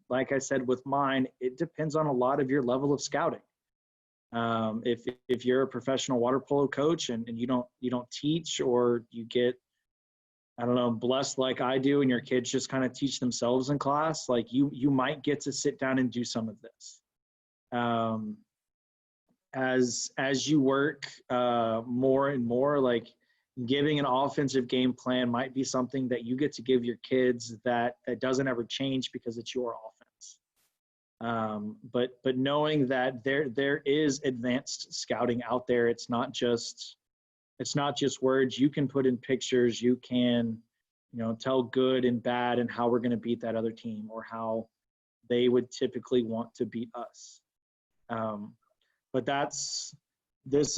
Like I said, with mine, it depends on a lot of your level of scouting. If you're a professional water polo coach and you don't teach, or you get, I don't know, blessed like I do, and your kids just kind of teach themselves in class, like you might get to sit down and do some of this. As you work more and more, like giving an offensive game plan might be something that you get to give your kids that doesn't ever change because it's your offense. But knowing that there is advanced scouting out there, it's not just words. You can put in pictures. You can, tell good and bad and how we're going to beat that other team or how they would typically want to beat us. But this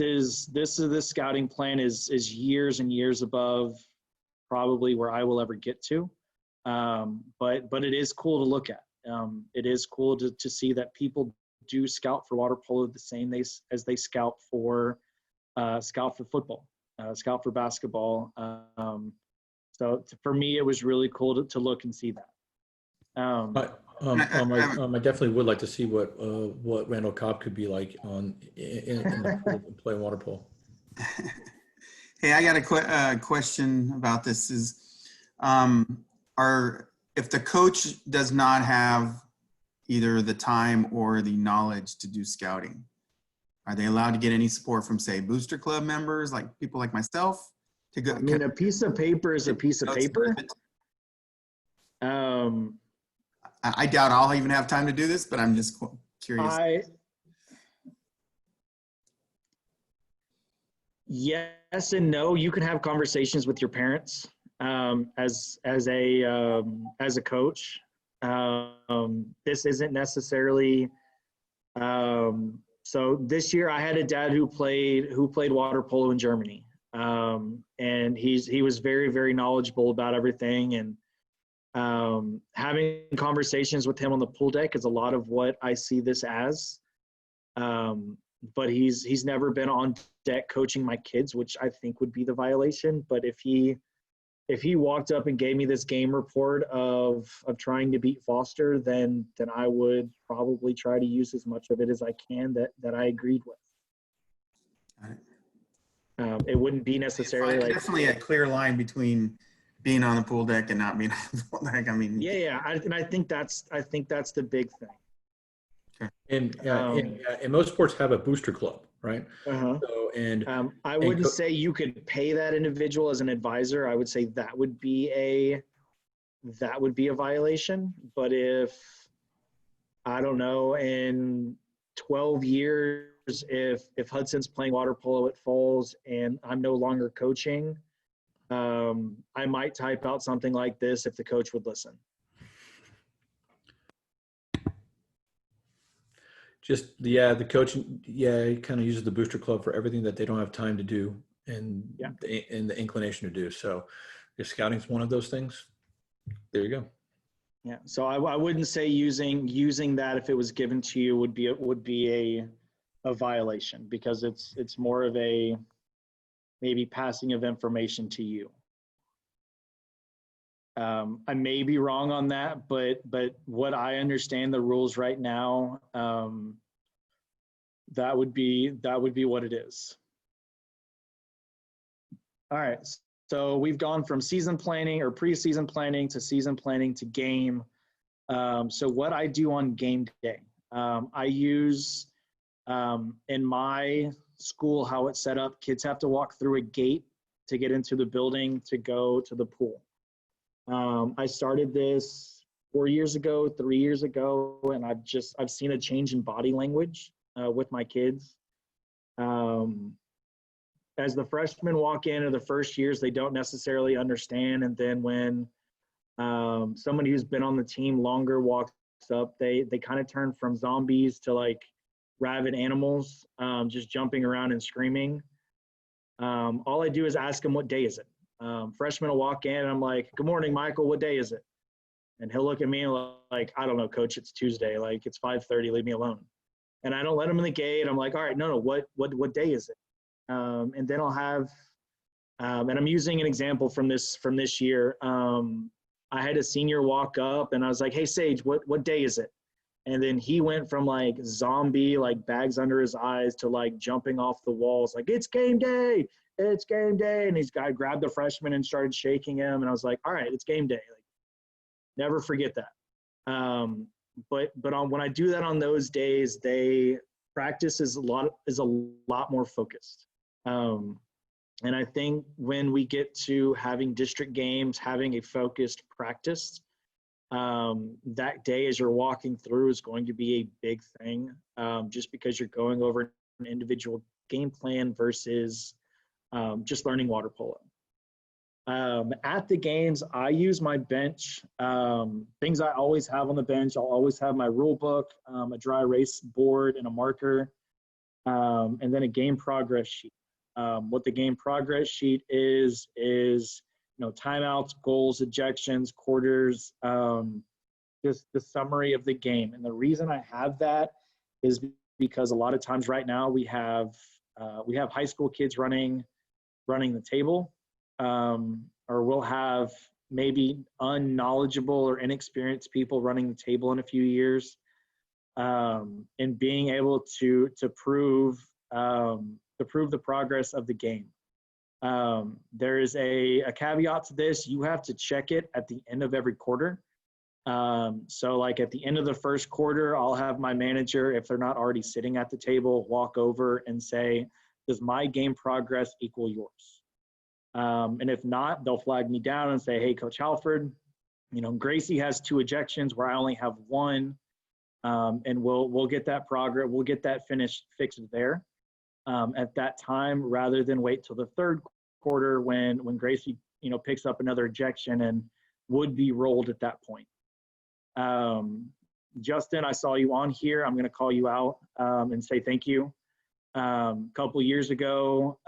scouting plan is years and years above probably where I will ever get to. But it is cool to look at. It is cool to see that people do scout for water polo the same as they scout for football, scout for basketball. So for me, it was really cool to look and see that. I definitely would like to see what Randall Cobb could be like in the pool, playing water polo. Hey, I got a question about this. If the coach does not have either the time or the knowledge to do scouting, are they allowed to get any support from, say, booster club members, like people like myself? To go, I mean, a piece of paper is a piece of paper. I doubt I'll even have time to do this, but I'm just curious. Yes and no. You can have conversations with your parents as a coach. This isn't necessarily. So this year, I had a dad who played water polo in Germany, and he was very, very knowledgeable about everything. And having conversations with him on the pool deck is a lot of what I see this as. But he's never been on deck coaching my kids, which I think would be the violation. But if he walked up and gave me this game report of trying to beat Foster, then I would probably try to use as much of it as I can that I agreed with. It wouldn't be necessarily like definitely a clear line between being on the pool deck and not being on the pool deck. I mean, I think that's the big thing. And most sports have a booster club, right? Uh-huh. So I wouldn't say you could pay that individual as an advisor. I would say that would be a violation. But if I don't know, in 12 years, if Hudson's playing water polo at Falls and I'm no longer coaching, I might type out something like this if the coach would listen. The coach, he kind of uses the booster club for everything that they don't have time to do and the inclination to do. So if scouting is one of those things, there you go. Yeah. So I wouldn't say using that if it was given to you would be a violation, because it's more of a maybe passing of information to you. I may be wrong on that, but what I understand the rules right now, that would be what it is. All right. So we've gone from season planning or preseason planning to season planning to game. So what I do on game day, I use in my school, how it's set up, kids have to walk through a gate to get into the building to go to the pool. I started this 3 years ago, and I've seen a change in body language with my kids. As the freshmen walk in, or the first years, they don't necessarily understand. And then when somebody who's been on the team longer walks up, they kind of turn from zombies to like rabid animals, just jumping around and screaming. All I do is ask them, what day is it? Freshman will walk in and I'm like, good morning, Michael, what day is it? And he'll look at me and like, I don't know, coach, it's Tuesday. Like, it's 5:30, leave me alone. And I don't let him in the gate. I'm like, all right, no, what day is it? And then I'll have, and I'm using an example from this year. I had a senior walk up and I was like, hey, Sage, what day is it? And then he went from like zombie, like bags under his eyes, to like jumping off the walls, like, it's game day. It's game day. And I grabbed the freshman and started shaking him. And I was like, all right, it's game day. Like, never forget that. But when I do that on those days, practice is a lot more focused. And I think when we get to having district games, having a focused practice, that day as you're walking through is going to be a big thing, just because you're going over an individual game plan versus just learning water polo. At the games, I use my bench. Things I always have on the bench, I'll always have my rule book, a dry erase board and a marker, and then a game progress sheet. What the game progress sheet is timeouts, goals, ejections, quarters, just the summary of the game. And the reason I have that is because a lot of times right now we have high school kids running the table, or we'll have maybe unknowledgeable or inexperienced people running the table in a few years, and being able to prove the progress of the game. There is a caveat to this. You have to check it at the end of every quarter. So like at the end of the first quarter, I'll have my manager, if they're not already sitting at the table, walk over and say, does my game progress equal yours? And if not, they'll flag me down and say, hey, Coach Halford, Gracie has 2 ejections where I only have 1. And we'll get that progress, we'll get that fixed there at that time, rather than wait till the third quarter when Gracie, picks up another ejection and would be rolled at that point. Justin, I saw you on here. I'm going to call you out and say thank you. A couple years ago,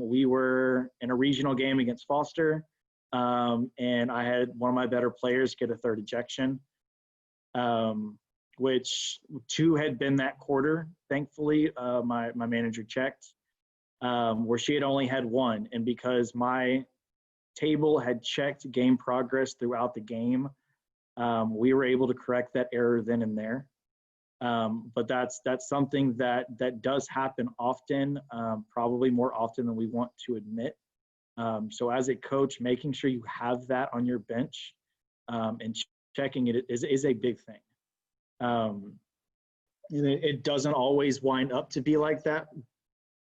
we were in a regional game against Foster, and I had one of my better players get a 3rd ejection, which 2 had been that quarter. Thankfully, my manager checked, where she had only had 1. And because my table had checked game progress throughout the game, we were able to correct that error then and there. But that's something that does happen often, probably more often than we want to admit. So as a coach, making sure you have that on your bench and checking it is a big thing. It doesn't always wind up to be like that,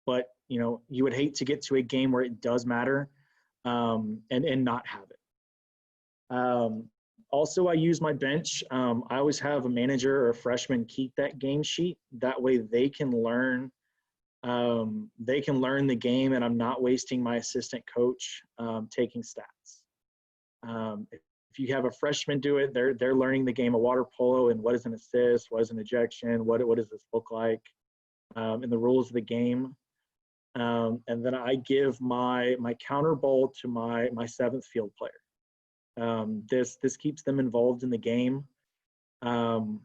but you would hate to get to a game where it does matter and not have it. Also, I use my bench. I always have a manager or a freshman keep that game sheet. That way they can learn the game, and I'm not wasting my assistant coach taking stats. If you have a freshman do it, they're learning the game of water polo and what is an assist, what is an ejection, what does this look like, and the rules of the game. And then I give my counter ball to my 7th field player. This keeps them involved in the game, and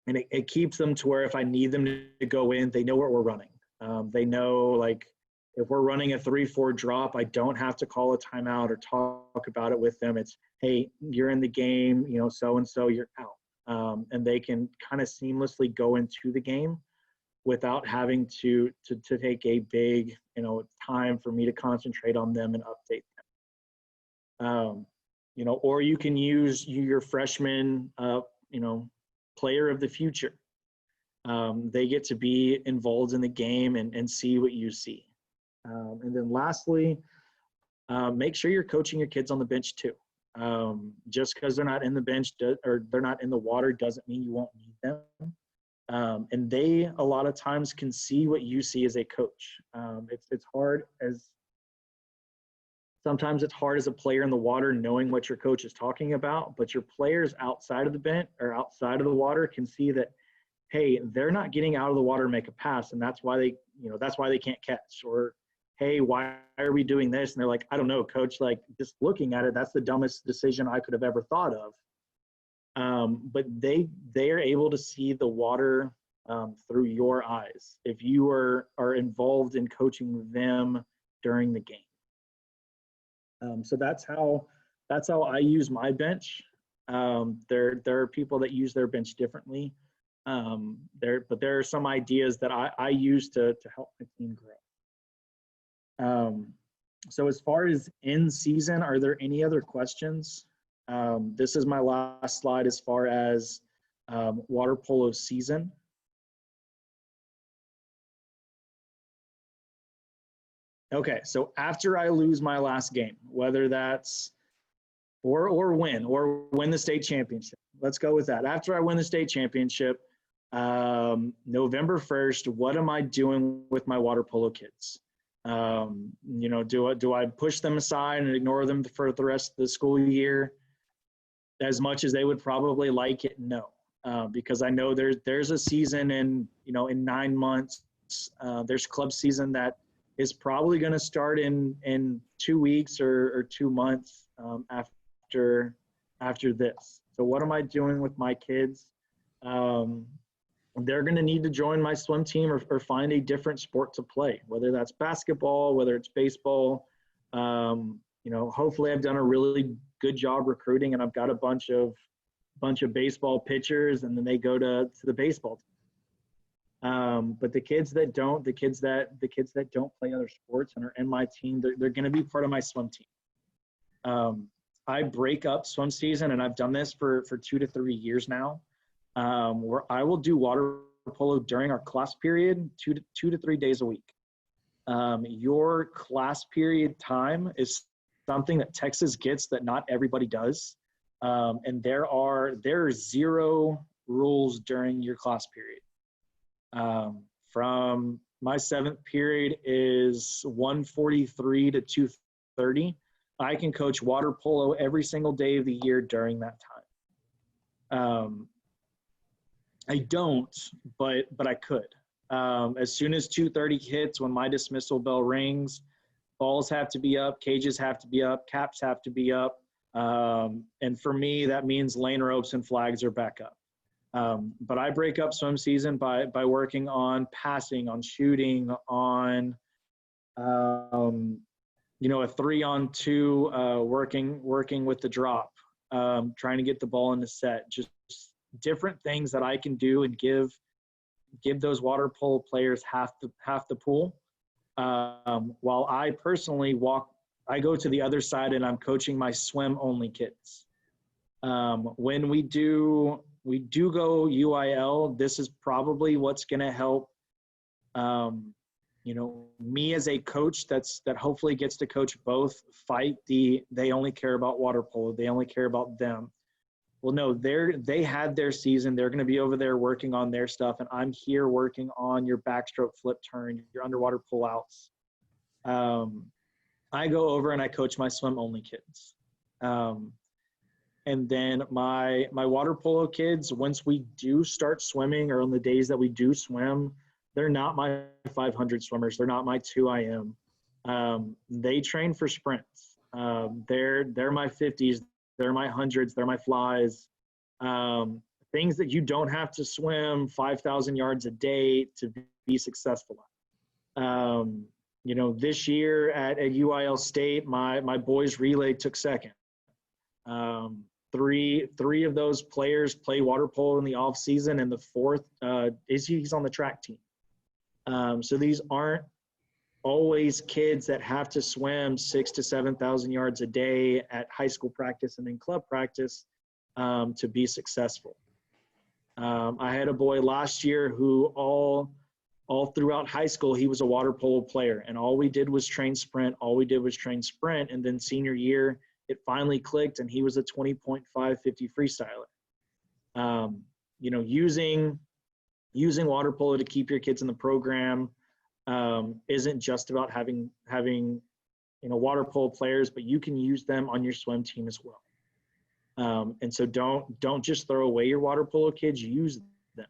it keeps them to where if I need them to go in, they know what we're running. They know, like, if we're running a 3-4 drop, I don't have to call a timeout or talk about it with them. It's, hey, you're in the game, so-and-so, you're out. And they can kind of seamlessly go into the game without having to take a big, time for me to concentrate on them and update them. Or you can use your freshman, player of the future. They get to be involved in the game and see what you see. And then lastly, make sure you're coaching your kids on the bench too. Just because they're not in the bench or they're not in the water doesn't mean you won't need them. And they, a lot of times, can see what you see as a coach. Sometimes it's hard as a player in the water knowing what your coach is talking about, but your players outside of the bench or outside of the water can see that, hey, they're not getting out of the water to make a pass, and that's why they can't catch. Or, hey, why are we doing this? And they're like, I don't know, coach, like, just looking at it, that's the dumbest decision I could have ever thought of. But they are able to see the water through your eyes if you are involved in coaching them during the game. So that's how I use my bench. There are people that use their bench differently. But there are some ideas that I use to help my team grow. So as far as in season, are there any other questions? This is my last slide as far as water polo season. Okay, so after I lose my last game, whether that's or win the state championship. Let's go with that. After I win the state championship, November 1st, what am I doing with my water polo kids? Do I push them aside and ignore them for the rest of the school year as much as they would probably like it? No, because I know there's a season in 9 months. There's club season that is probably going to start in 2 weeks or 2 months after this. So what am I doing with my kids? they're going to need to join my swim team or find a different sport to play, whether that's basketball, whether it's baseball. Hopefully I've done a really good job recruiting, and I've got a bunch of baseball pitchers, and then they go to the baseball team. But the kids that don't play other sports and are in my team, they're going to be part of my swim team. I break up swim season, and I've done this for 2 to 3 years now, where I will do water polo during our class period 2 to 3 days a week. Your class period time is something that Texas gets that not everybody does. And there are 0 rules during your class period. From my 7th period is 1:43 to 2:30. I can coach water polo every single day of the year during that time. I don't, but I could. As soon as 2:30 hits, when my dismissal bell rings, balls have to be up, cages have to be up, caps have to be up. And for me, that means lane ropes and flags are back up. But I break up swim season by working on passing, on shooting, on, a 3-on-2, working with the drop, trying to get the ball in the set, just different things that I can do and give those water polo players half the pool. While I personally I go to the other side and I'm coaching my swim only kids. When we do go UIL, this is probably what's going to help, me as a coach that hopefully gets to coach both fight they only care about water polo. They only care about them. Well, no, they had their season. They're going to be over there working on their stuff, and I'm here working on your backstroke flip turn, your underwater pullouts. I go over and I coach my swim only kids. And then my water polo kids, once we do start swimming, or on the days that we do swim, they're not my 500 swimmers. They're not my 2 IM. They train for sprints. They're my 50s. They're my 100s. They're my flies. Things that you don't have to swim 5,000 yards a day to be successful at. This year at UIL State, my boys relay took second. Three of those players play water polo in the off season, and the fourth he's on the track team. So these aren't always kids that have to swim 6,000 to 7,000 yards a day at high school practice and then club practice to be successful. I had a boy last year who all throughout high school, he was a water polo player, and all we did was train sprint. And then senior year, it finally clicked, and he was a 20.550 freestyler. Using water polo to keep your kids in the program isn't just about having water polo players, but you can use them on your swim team as well. And so don't just throw away your water polo kids. Use them.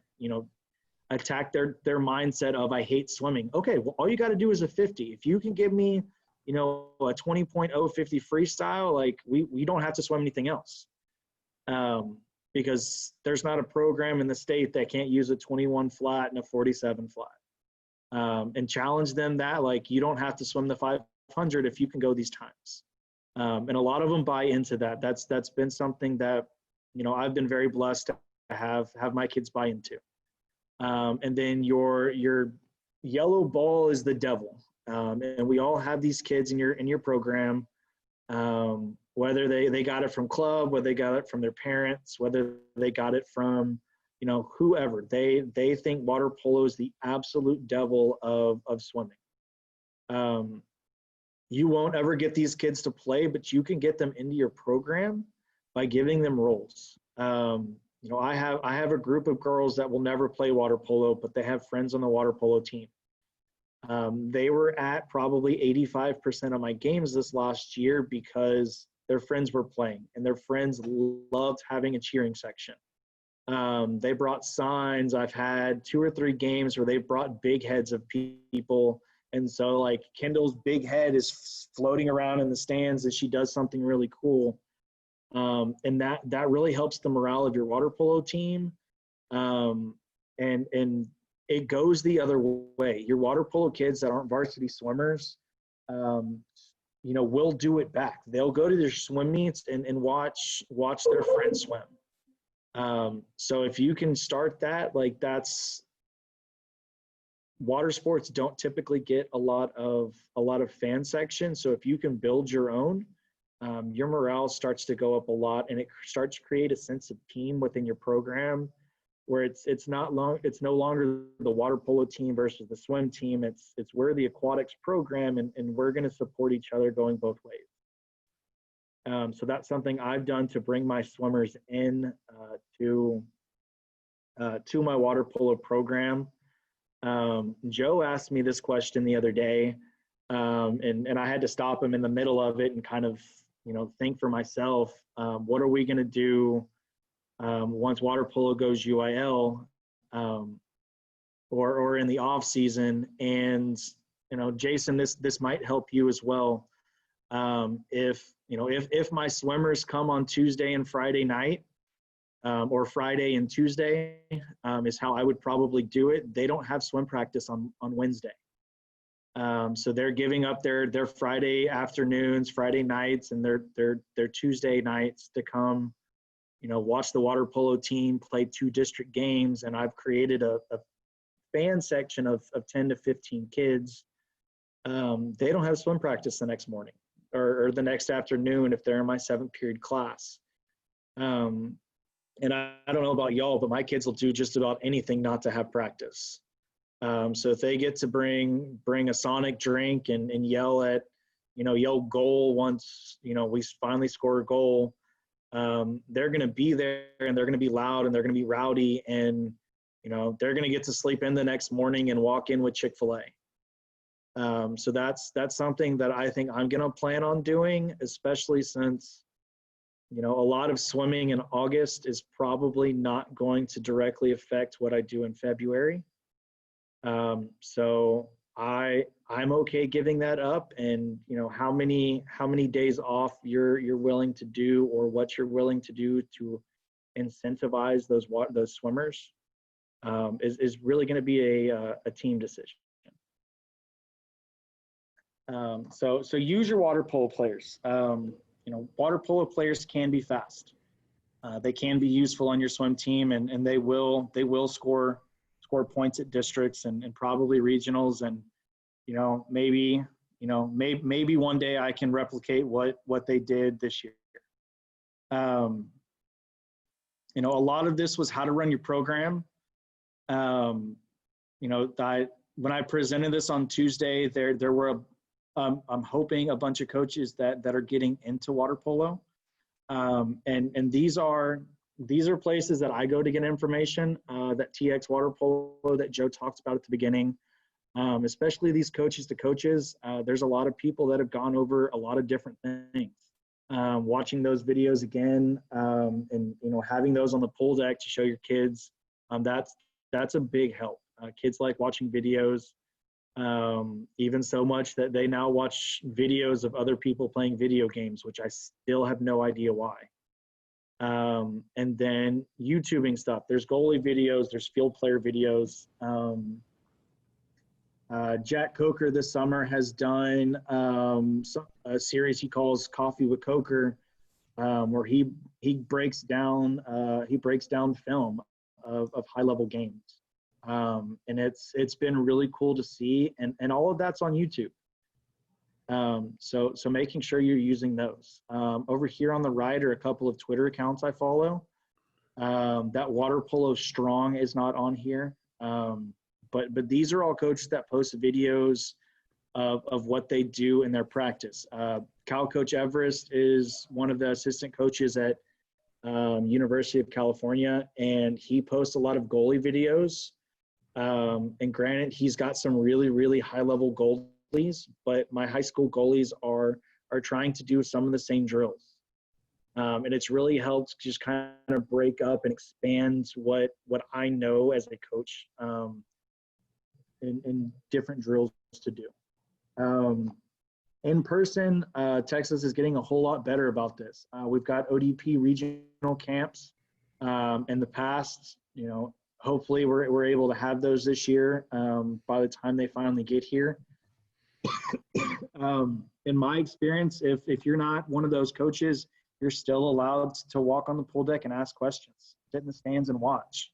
Attack their mindset of I hate swimming. Okay, well, all you got to do is a 50. If you can give me a 20.050 freestyle, like we don't have to swim anything else. Because there's not a program in the state that can't use a 21 flat and a 47 flat. And challenge them that, like, you don't have to swim the 500 if you can go these times. And a lot of them buy into that. That's been something that, I've been very blessed to have my kids buy into. And then your yellow ball is the devil. And we all have these kids in your program, whether they got it from club, whether they got it from their parents, whether they got it from, whoever. They think water polo is the absolute devil of swimming. You won't ever get these kids to play, but you can get them into your program by giving them roles. I have a group of girls that will never play water polo, but they have friends on the water polo team. They were at probably 85% of my games this last year because their friends were playing, and their friends loved having a cheering section. They brought signs. I've had 2 or 3 games where they've brought big heads of people. And so, like, Kendall's big head is floating around in the stands as she does something really cool. And that really helps the morale of your water polo team. and it goes the other way. Your water polo kids that aren't varsity swimmers, will do it back. They'll go to their swim meets and watch their friends swim. So if you can start that, like, that's, water sports don't typically get a lot of fan section. So if you can build your own, your morale starts to go up a lot, and it starts to create a sense of team within your program, where it's no longer the water polo team versus the swim team. It's we're the aquatics program, and we're going to support each other going both ways. So that's something I've done to bring my swimmers in to my water polo program. Joe asked me this question the other day, and I had to stop him in the middle of it and kind of, think for myself, what are we going to do once water polo goes UIL, or in the off season? And, Jason, this might help you as well. If my swimmers come on Tuesday and Friday night, or Friday and Tuesday, is how I would probably do it. They don't have swim practice on Wednesday. So they're giving up their Friday afternoons, Friday nights, and their Tuesday nights to come, watch the water polo team play 2 district games. And I've created a fan section of 10 to 15 kids. They don't have swim practice the next morning or the next afternoon if they're in my 7th period class. And I don't know about y'all, but my kids will do just about anything not to have practice. So if they get to bring a Sonic drink and yell goal once, we finally score a goal, they're going to be there, and they're going to be loud, and they're going to be rowdy, and, they're going to get to sleep in the next morning and walk in with Chick-fil-A. So that's something that I think I'm going to plan on doing, especially since, a lot of swimming in August is probably not going to directly affect what I do in February. So I'm okay giving that up, and how many days off you're willing to do, or what you're willing to do to incentivize those swimmers, is really going to be a team decision. So use your water polo players. Water polo players can be fast. They can be useful on your swim team, and they will score points at districts and probably regionals. And, maybe one day I can replicate what they did this year. A lot of this was how to run your program. When I presented this on Tuesday, there were I'm hoping a bunch of coaches that are getting into water polo. And these are places that I go to get information, that TX water polo that Joe talked about at the beginning, especially these coaches to coaches. There's a lot of people that have gone over a lot of different things. Watching those videos again, and, having those on the pool deck to show your kids, that's a big help. Kids like watching videos. Even so much that they now watch videos of other people playing video games, which I still have no idea why. And then YouTubing stuff. There's goalie videos, there's field player videos. Jack Coker this summer has done a series he calls Coffee with Coker, where he breaks down film of high level games. And it's been really cool to see, and all of that's on YouTube. So making sure you're using those. Over here on the right are a couple of Twitter accounts I follow. That Water Polo Strong is not on here, but these are all coaches that post videos of what they do in their practice. Cal Coach Everest is one of the assistant coaches at University of California, and he posts a lot of goalie videos. And granted, he's got some really, really high-level goalies, but my high school goalies are trying to do some of the same drills. And it's really helped just kind of break up and expand what I know as a coach in different drills to do. In person, Texas is getting a whole lot better about this. We've got ODP regional camps. In the past, hopefully we're able to have those this year by the time they finally get here. In my experience, if you're not one of those coaches, you're still allowed to walk on the pool deck and ask questions, sit in the stands and watch.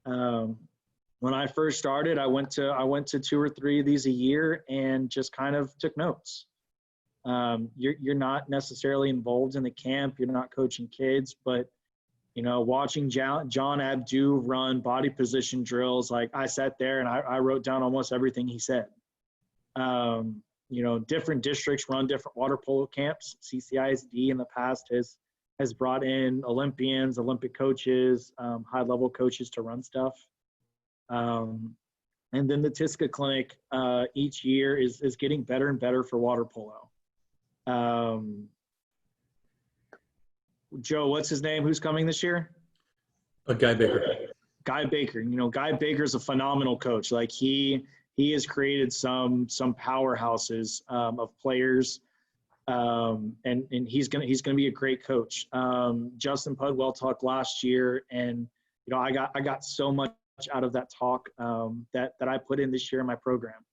When I first started, I went to 2 or 3 of these a year and just kind of took notes. You're not necessarily involved in the camp, you're not coaching kids, but watching John Abdu run body position drills, like I sat there and I wrote down almost everything he said. Different districts run different water polo camps. CCISD in the past has brought in Olympians, Olympic coaches, high-level coaches to run stuff. And then the TISCA clinic each year is getting better and better for water polo. Joe, what's his name? Who's coming this year? Guy Baker. Guy Baker. Guy Baker's a phenomenal coach. Like he has created some powerhouses of players, and he's gonna be a great coach. Justin Pudwell talked last year, and I got so much out of that talk that I put in this year in my program.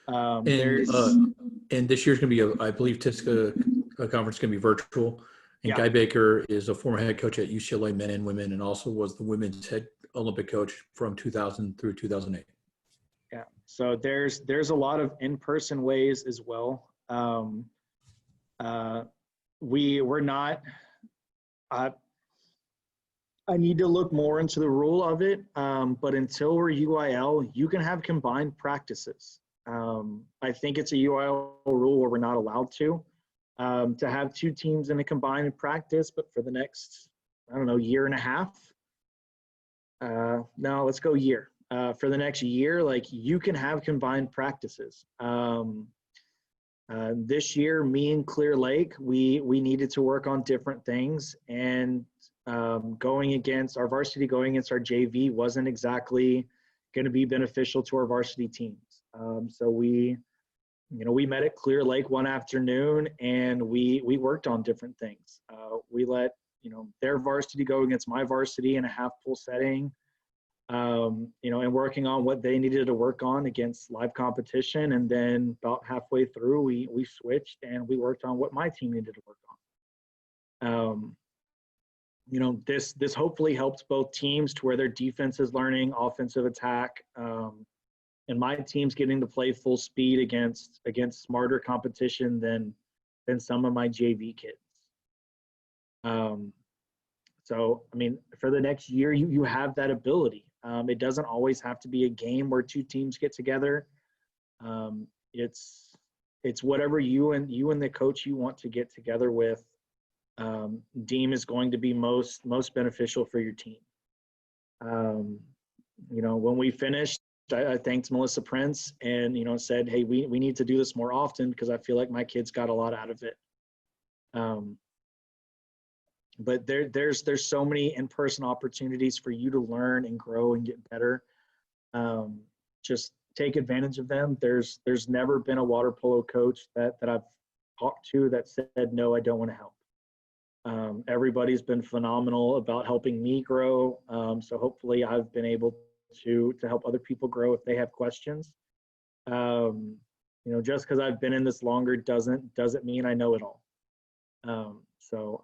And this year's going to be I believe TISCA conference is going to be virtual. And Yeah. Guy Baker is a former head coach at UCLA men and women, and also was the women's head Olympic coach from 2000 through 2008. Yeah. So there's a lot of in-person ways as well. We're not. I need to look more into the rule of it, but until we're UIL, you can have combined practices. I think it's a UIL rule where we're not allowed to have 2 teams in a combined practice, but for the next, year and a half. No, let's go year. For the next year, like you can have combined practices. This year, me and Clear Lake, we needed to work on different things, and going against our varsity, going against our JV wasn't exactly going to be beneficial to our varsity teams. So we met at Clear Lake one afternoon and we worked on different things. We let, their varsity go against my varsity in a half pool setting, and working on what they needed to work on against live competition. And then about halfway through, we switched and we worked on what my team needed to work on. This hopefully helps both teams to where their defense is learning offensive attack. And my team's getting to play full speed against smarter competition than some of my JV kids. So, for the next year, you have that ability. It doesn't always have to be a game where 2 teams get together. It's whatever you and the coach you want to get together with deem is going to be most beneficial for your team. When we finished, I thanked Melissa Prince and, said, hey, we need to do this more often because I feel like my kids got a lot out of it. But there's so many in-person opportunities for you to learn and grow and get better. Just take advantage of them. There's never been a water polo coach that I've talked to that said, no, I don't want to help. Everybody's been phenomenal about helping me grow. So hopefully I've been able to help other people grow if they have questions. Just because I've been in this longer doesn't mean I know it all. So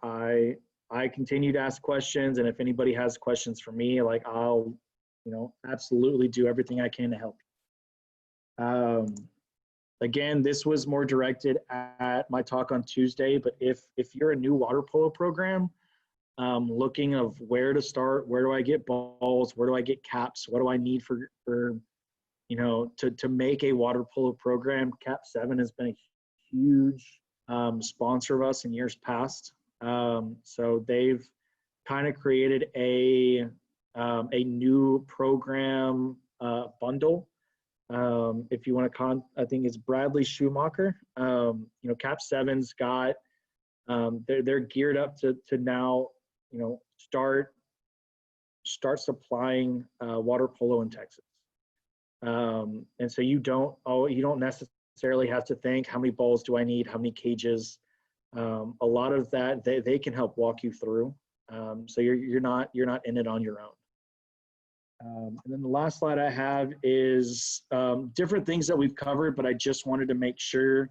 I continue to ask questions, and if anybody has questions for me, like I'll absolutely do everything I can to help. Again, this was more directed at my talk on Tuesday, but if you're a new water polo program, looking of where to start, where do I get balls, where do I get caps, what do I need for to make a water polo program. Cap 7 has been a huge sponsor of us in years past. So they've kind of created a new program bundle. If you want to I think it's Bradley Schumacher. Cap 7's got, they're geared up to now, start supplying water polo in Texas. And so you don't necessarily have to think, how many balls do I need? How many cages? A lot of that they can help walk you through. So you're not in it on your And then the last slide I have is different things that we've covered, but I just wanted to make sure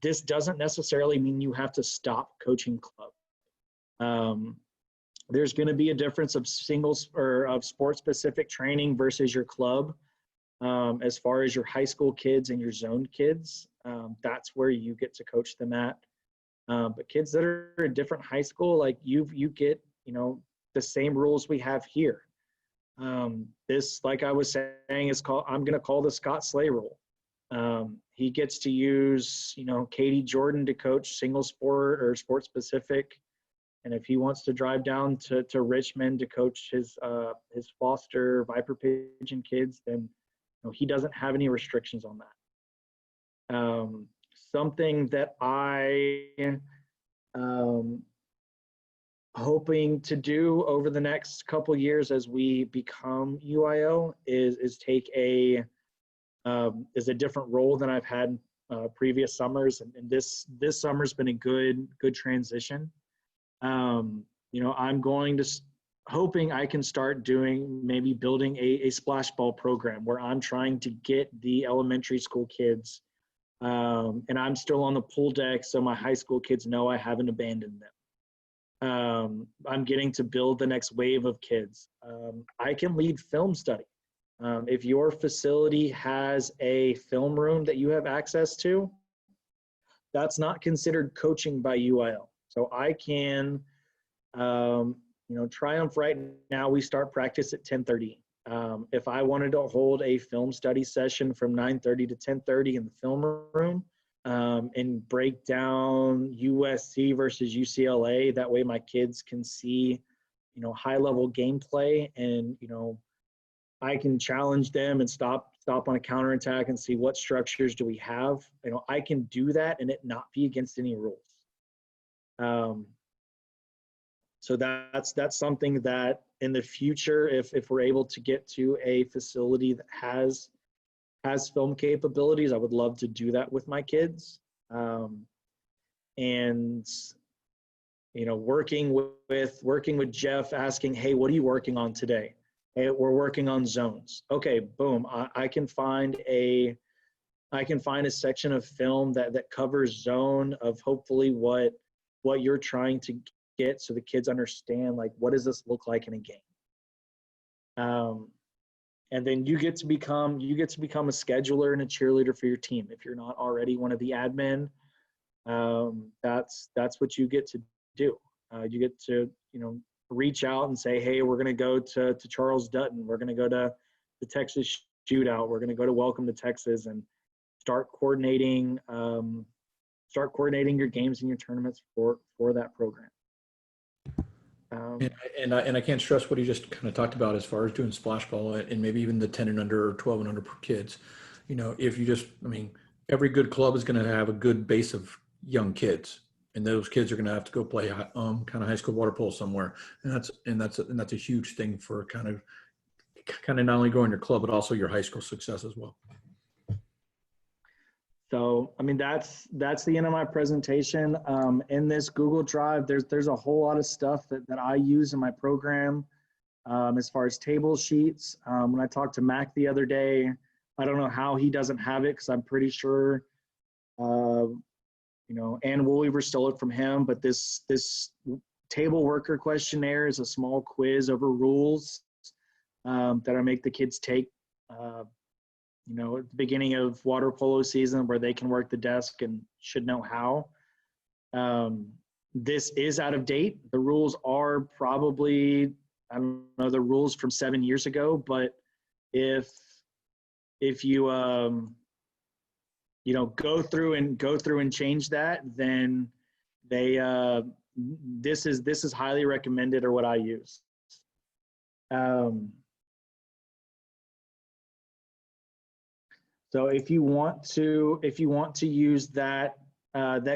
this doesn't necessarily mean you have to stop coaching club. There's going to be a difference of singles or of sport specific training versus your club. As far as your high school kids and your zone kids, that's where you get to coach them at. But kids that are at different high school, like you get, the same rules we have here. This, like I was saying, is called, I'm going to call the Scott Slay rule. He gets to use, Katie Jordan to coach single sport or sport specific. And if he wants to drive down to Richmond to coach his Foster Viper Pigeon kids, then he doesn't have any restrictions on that. Something that I hoping to do over the next couple years as we become UIL is take a different role than I've had previous summers, and this summer's been a good transition. I'm going to hoping I can start building a splash ball program where I'm trying to get the elementary school kids, and I'm still on the pool deck, so my high school kids know I haven't abandoned them. I'm getting to build the next wave of kids. I can lead film study. If your facility has a film room that you have access to, that's not considered coaching by UIL. So I can, Triumph right now, we start practice at 10:30. If I wanted to hold a film study session from 9:30 to 10:30 in the film room, and break down USC versus UCLA, that way my kids can see, high-level gameplay, and, I can challenge them and stop on a counterattack and see what structures do we have. I can do that and it not be against any rules. So that's something that in the future, if we're able to get to a facility that has film capabilities, I would love to do that with my kids. And working with Jeff, asking, hey, what are you working on today? Hey, we're working on zones. Okay, boom. I can find a section of film that covers zone of hopefully what you're trying to get, so the kids understand, like, what does this look like in a game. And then you get to become a scheduler and a cheerleader for your team. If you're not already one of the admin, that's what you get to do. You get to, reach out and say, hey, we're going to go to Charles Dutton. We're going to go to the Texas Shootout. We're going to go to Welcome to Texas, and start coordinating your games and your tournaments for that program. And I can't stress what he just kind of talked about as far as doing splash ball and maybe even the 10 and under or 12 and under for kids. If you every good club is going to have a good base of young kids, and those kids are going to have to go play kind of high school water polo somewhere. And that's a huge thing for kind of not only growing your club, but also your high school success as well. So, that's the end of my presentation. In this Google Drive, there's a whole lot of stuff that I use in my program, as far as table sheets. When I talked to Mac the other day, I don't know how he doesn't have it, because I'm pretty sure, Ann Woolweaver stole it from him. But this table worker questionnaire is a small quiz over rules that I make the kids take. At the beginning of water polo season, where they can work the desk and should know how. This is out of date. The rules are probably, I don't know, the rules from 7 years ago, but if you go through and change that, then this is highly recommended, or what I use. So if you want to use that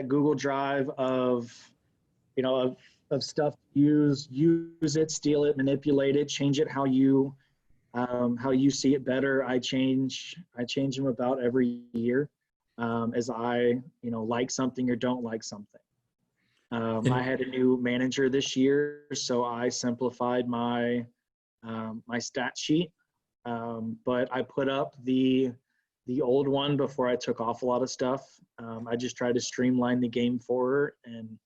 Google Drive of stuff, use it, steal it, manipulate it, change it how you see it better. I change them about every year, as I like something or don't like something. I had a new manager this year, so I simplified my my stat sheet, but I put up the old one before I took off a lot of stuff. I just tried to streamline the game for her, and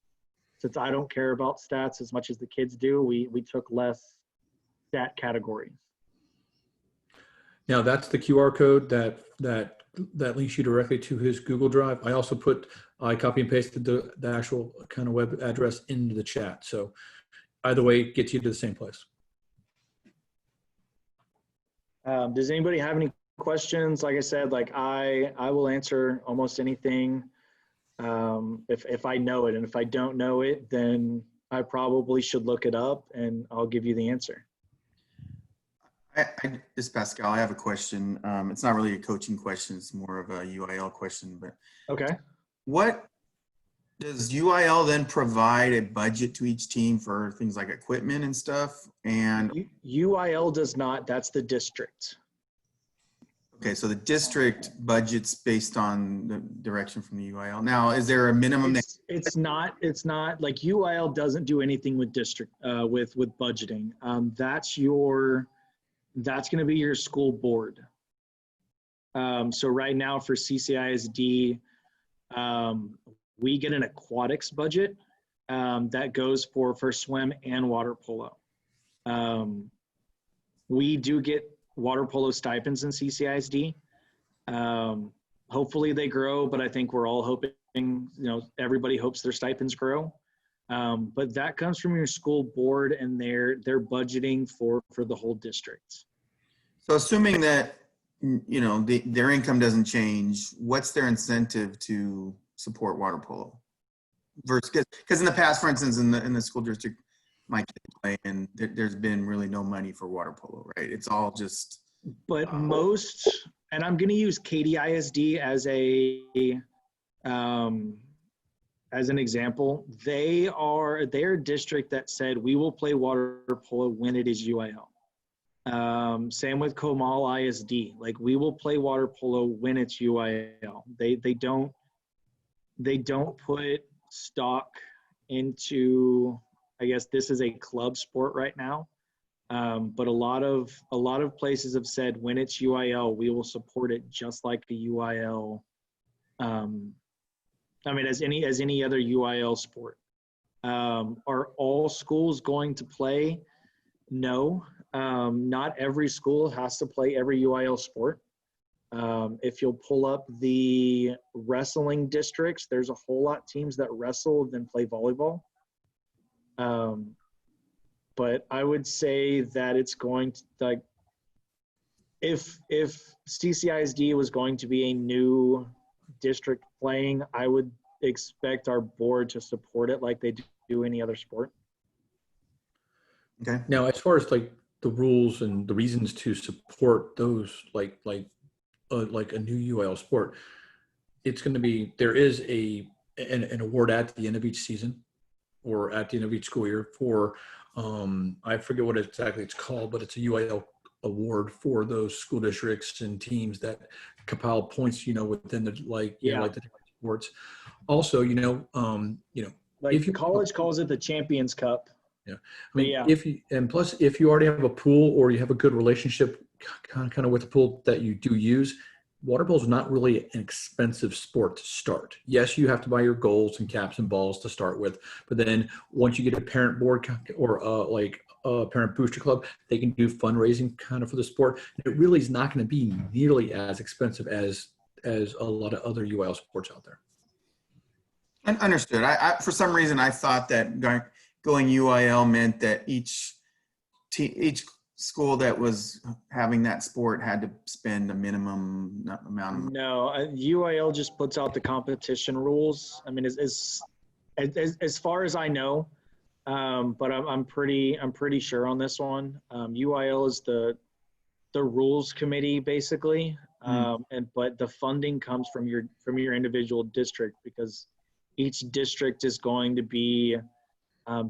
since I don't care about stats as much as the kids do, we took less stat categories. Now that's the QR code that links you directly to his Google Drive. I copy and pasted the actual kind of web address into the chat. So either way, it gets you to the same place. Does anybody have any questions? Like I said, like I will answer almost anything if I know it, and if I don't know it, then I probably should look it up, and I'll give you the answer. This is Pascal. I have a question. It's not really a coaching question. It's more of a UIL question. But Okay. what does UIL then provide a budget to each team for things like equipment and stuff? And UIL does not. That's the district. okay, so the district budgets based on the direction from the UIL. Now, is there a minimum? It's not like UIL doesn't do anything with district with budgeting. That's going to be your school board. So right now for CCISD, we get an aquatics budget that goes for swim and water polo. We do get water polo stipends in CCISD. Hopefully they grow, but I think we're all hoping, everybody hopes their stipends grow. But that comes from your school board, and they're budgeting for the whole district. So assuming that, their income doesn't change, what's their incentive to support water polo? Versus, because in the past, for instance, in the school district, my kids play, and there's been really no money for water polo, right? It's all just. But most, and I'm going to use KDISD as an example. They're a district that said we will play water polo when it is UIL. Same with Comal ISD. Like, we will play water polo when it's UIL. They don't put stock into, I guess this is a club sport right now. But a lot of places have said when it's UIL, we will support it just like the UIL. As any other UIL sport. Are all schools going to play? No. Not every school has to play every UIL sport. If you'll pull up the wrestling districts, there's a whole lot of teams that wrestle than play volleyball. But I would say that it's going to, like, if CCISD was going to be a new district playing, I would expect our board to support it like they do any other sport. Okay. Now, as far as like the rules and the reasons to support those, like a new UIL sport, it's going to be, there is an award at the end of each season or at the end of each school year for, I forget what exactly it's called, but it's a UIL award for those school districts and teams that compile points, within the like the different sports. Also, like if college calls it the Champions Cup. Yeah, if you already have a pool or you have a good relationship kind of with the pool that you do use, water polo is not really an expensive sport to start. Yes, you have to buy your goals and caps and balls to start with, but then once you get a parent board or like a parent booster club, they can do fundraising kind of for the sport. It really is not going to be nearly as expensive as a lot of other UIL sports out there. And understood. I for some reason I thought that going UIL meant that each school that was having that sport had to spend a minimum amount of money. No, UIL just puts out the competition rules. I mean, as far as I know, but I'm pretty sure on this one. UIL is the rules committee basically, but the funding comes from your individual district, because each district is going to be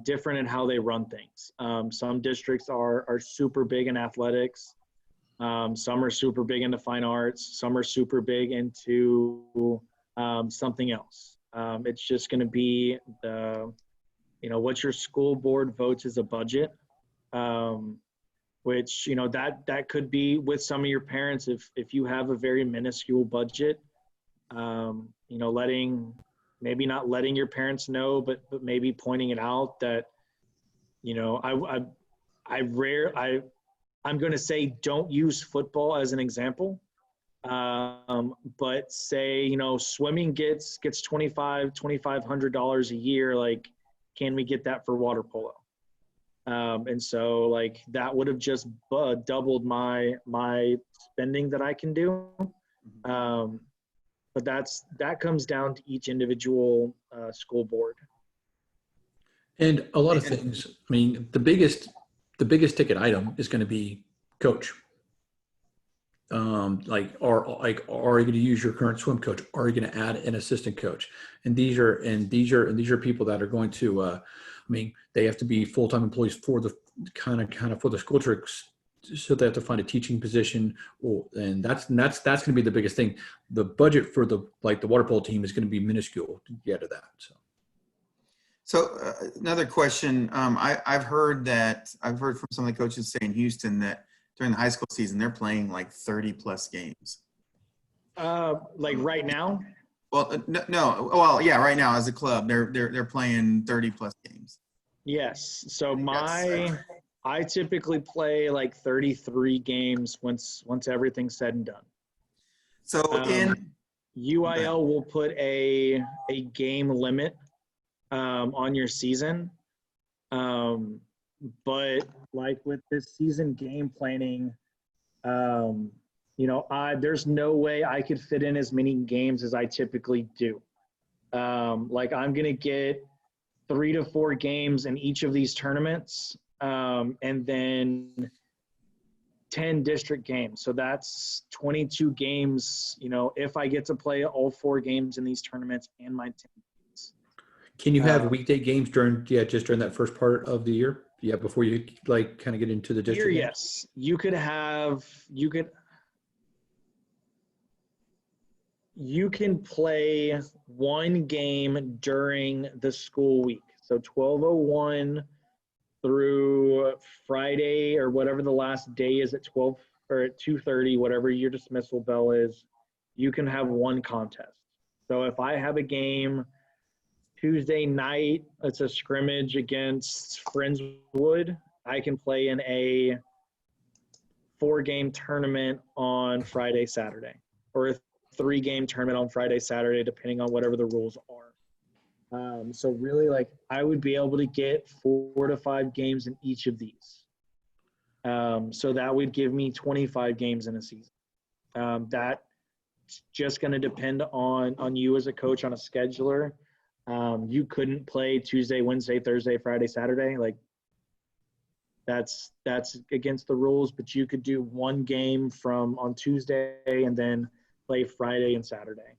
different in how they run things. Some districts are super big in athletics. Some are super big into fine arts. Some are super big into something else. It's just going to be what your school board votes as a budget. which, you know, that could be with some of your parents if you have a very minuscule budget, you know, maybe not letting your parents know, but maybe pointing it out that, you know, I'm going to say don't use football as an example. But say, you know, swimming gets $2,500 a year. Like, can we get that for water polo? And so like that would have just doubled my spending that I can do. But that comes down to each individual school board. And a lot of things. I mean, the biggest ticket item is going to be coach. Are you going to use your current swim coach? Are you going to add an assistant coach? And these are people that are going to, I mean, they have to be full-time employees for the kind of for the school districts, so they have to find a teaching position. And that's going to be the biggest thing. The budget for the water polo team is going to be minuscule to get to that. So another question. I've heard from some of the coaches say in Houston that during the high school season, they're playing like 30 plus games. Like right now? Well, no. Well, yeah, right now as a club, they're playing 30 plus games. Yes. So I typically play like 33 games once everything's said and done. So UIL will put a game limit on your season. But like with this season game planning, you know, there's no way I could fit in as many games as I typically do. Like I'm going to get 3 to 4 games in each of these tournaments, and then 10 district games. So that's 22 games, you know, if I get to play all 4 games in these tournaments and my 10 games. Can you have weekday games just during that first part of the year? Yeah, before you like kind of get into the district. Yes, you could you can play 1 game during the school week. So 12:01 through Friday or whatever the last day is at 12 or at 2:30, whatever your dismissal bell is, you can have 1 contest. So if I have a game Tuesday night, it's a scrimmage against Friendswood, I can play in a 4-game tournament on Friday, Saturday, or a 3-game tournament on Friday, Saturday, depending on whatever the rules are. So really, like, I would be able to get 4 to 5 games in each of these. So that would give me 25 games in a season. That's just going to depend on you as a coach, on a scheduler. You couldn't play Tuesday, Wednesday, Thursday, Friday, Saturday. Like that's against the rules, but you could do 1 game on Tuesday and then play Friday and Saturday.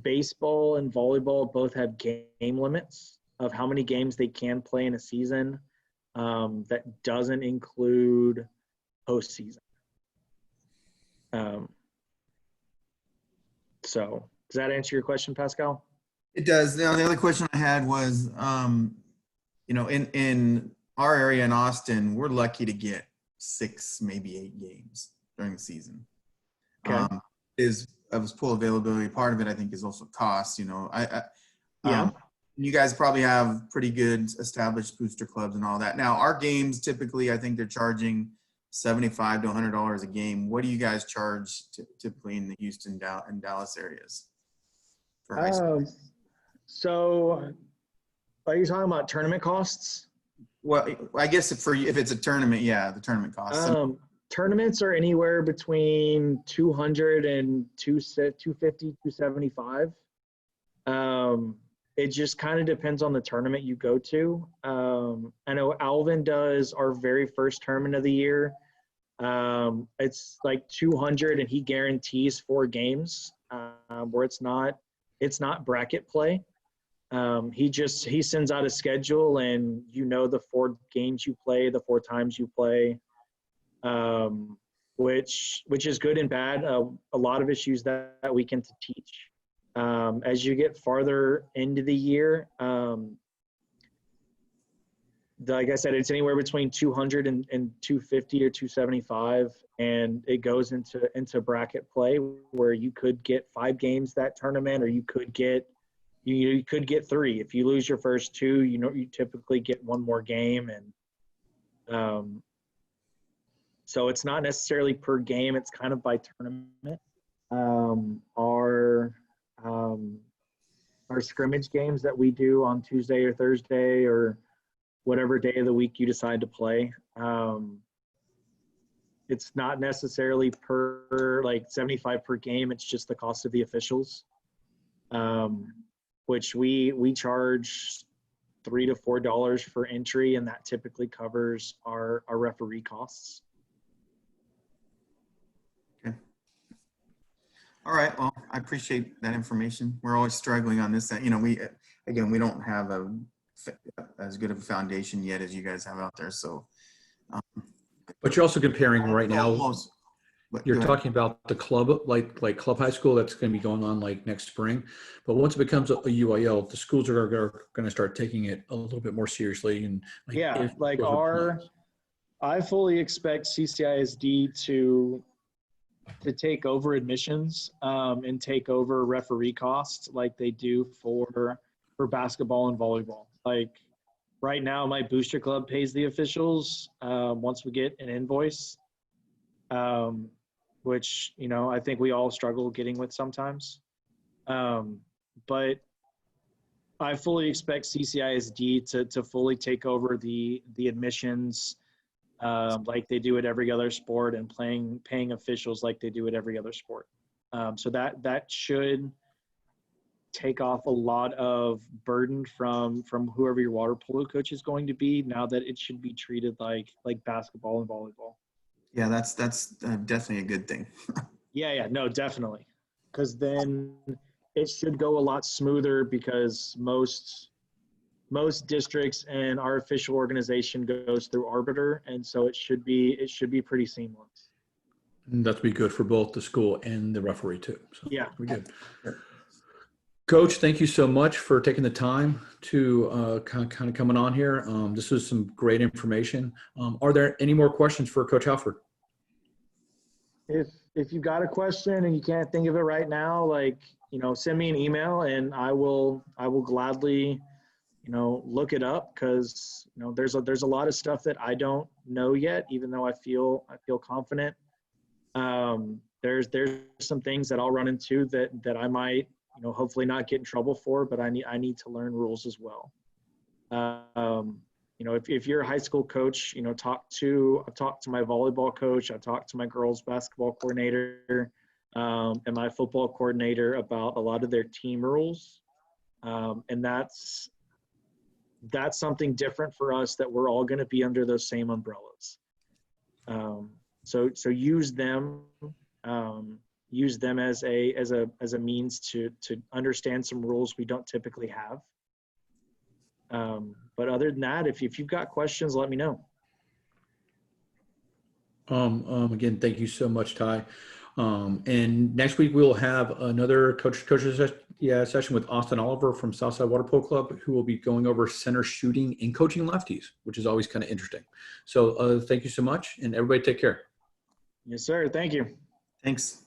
Baseball and volleyball both have game limits of how many games they can play in a season. That doesn't include postseason. So does that answer your question, Pascal? It does. Now, the other question I had was, you know, in our area in Austin, we're lucky to get 6, maybe 8 games during the season. Okay. Is pool availability. Part of it, I think, is also cost. You know, Yeah. You guys probably have pretty good established booster clubs and all that. Now, our games typically, I think they're charging $75 to $100 a game. What do you guys charge typically in the Houston and Dallas areas for high school? So are you talking about tournament costs? Well, I guess if it's a tournament, yeah, the tournament costs. Tournaments are anywhere between 200 and 250, 275. It just kind of depends on the tournament you go to. I know Alvin does our very first tournament of the year. It's like 200 and he guarantees 4 games, where it's not bracket play. He sends out a schedule and you know the 4 games you play, the 4 times you play. Which is good and bad. A lot of issues that we can teach. As you get farther into the year, like I said, it's anywhere between 200 and 250 or 275, and it goes into bracket play where you could get 5 games that tournament, or you could get 3. If you lose your first 2, you typically get 1 more game, and so it's not necessarily per game. It's kind of by tournament. Our scrimmage games that we do on Tuesday or Thursday or whatever day of the week you decide to play, it's not necessarily per 75 per game. It's just the cost of the officials, which we charge $3 to $4 for entry, and that typically covers our referee costs. All right. Well, I appreciate that information. We're always struggling on this. We don't have as good of a foundation yet as you guys have out there. So, but you're also comparing right now. You're talking about the club, like club high school, that's going to be going on like next spring. But once it becomes a UIL, the schools are going to start taking it a little bit more seriously. And I fully expect CCISD to take over admissions and take over referee costs like they do for basketball and volleyball. Like right now, my booster club pays the officials once we get an invoice, which, I think we all struggle getting with sometimes. But I fully expect CCISD to fully take over the admissions like they do at every other sport, and paying officials like they do at every other sport. So that should take off a lot of burden from whoever your water polo coach is going to be, now that it should be treated like basketball and volleyball. Yeah, that's definitely a good thing. Yeah, no, definitely. Because then it should go a lot smoother, because most districts and our official organization goes through Arbiter, and so it should be pretty seamless. And that'll be good for both the school and the referee too. So yeah, we good. Coach, thank you so much for taking the time to kind of coming on here. This was some great information. Are there any more questions for Coach Halford? If you've got a question and you can't think of it right now, send me an email, and I will gladly look it up, because there's a lot of stuff that I don't know yet, even though I feel confident. There's some things that I'll run into that I might hopefully not get in trouble for, but I need to learn rules as well. If you're a high school coach, I've talked to my volleyball coach, I've talked to my girls basketball coordinator, and my football coordinator about a lot of their team rules, and that's something different for us, that we're all going to be under those same umbrellas. So use them as a means to understand some rules we don't typically have. But other than that, if you've got questions, let me know. Again, thank you so much, Ty. And next week we'll have another coaches session with Austin Oliver from Southside Water Polo Club, who will be going over center shooting and coaching lefties, which is always kind of interesting. So thank you so much, and everybody take care. Yes, sir. Thank you. Thanks.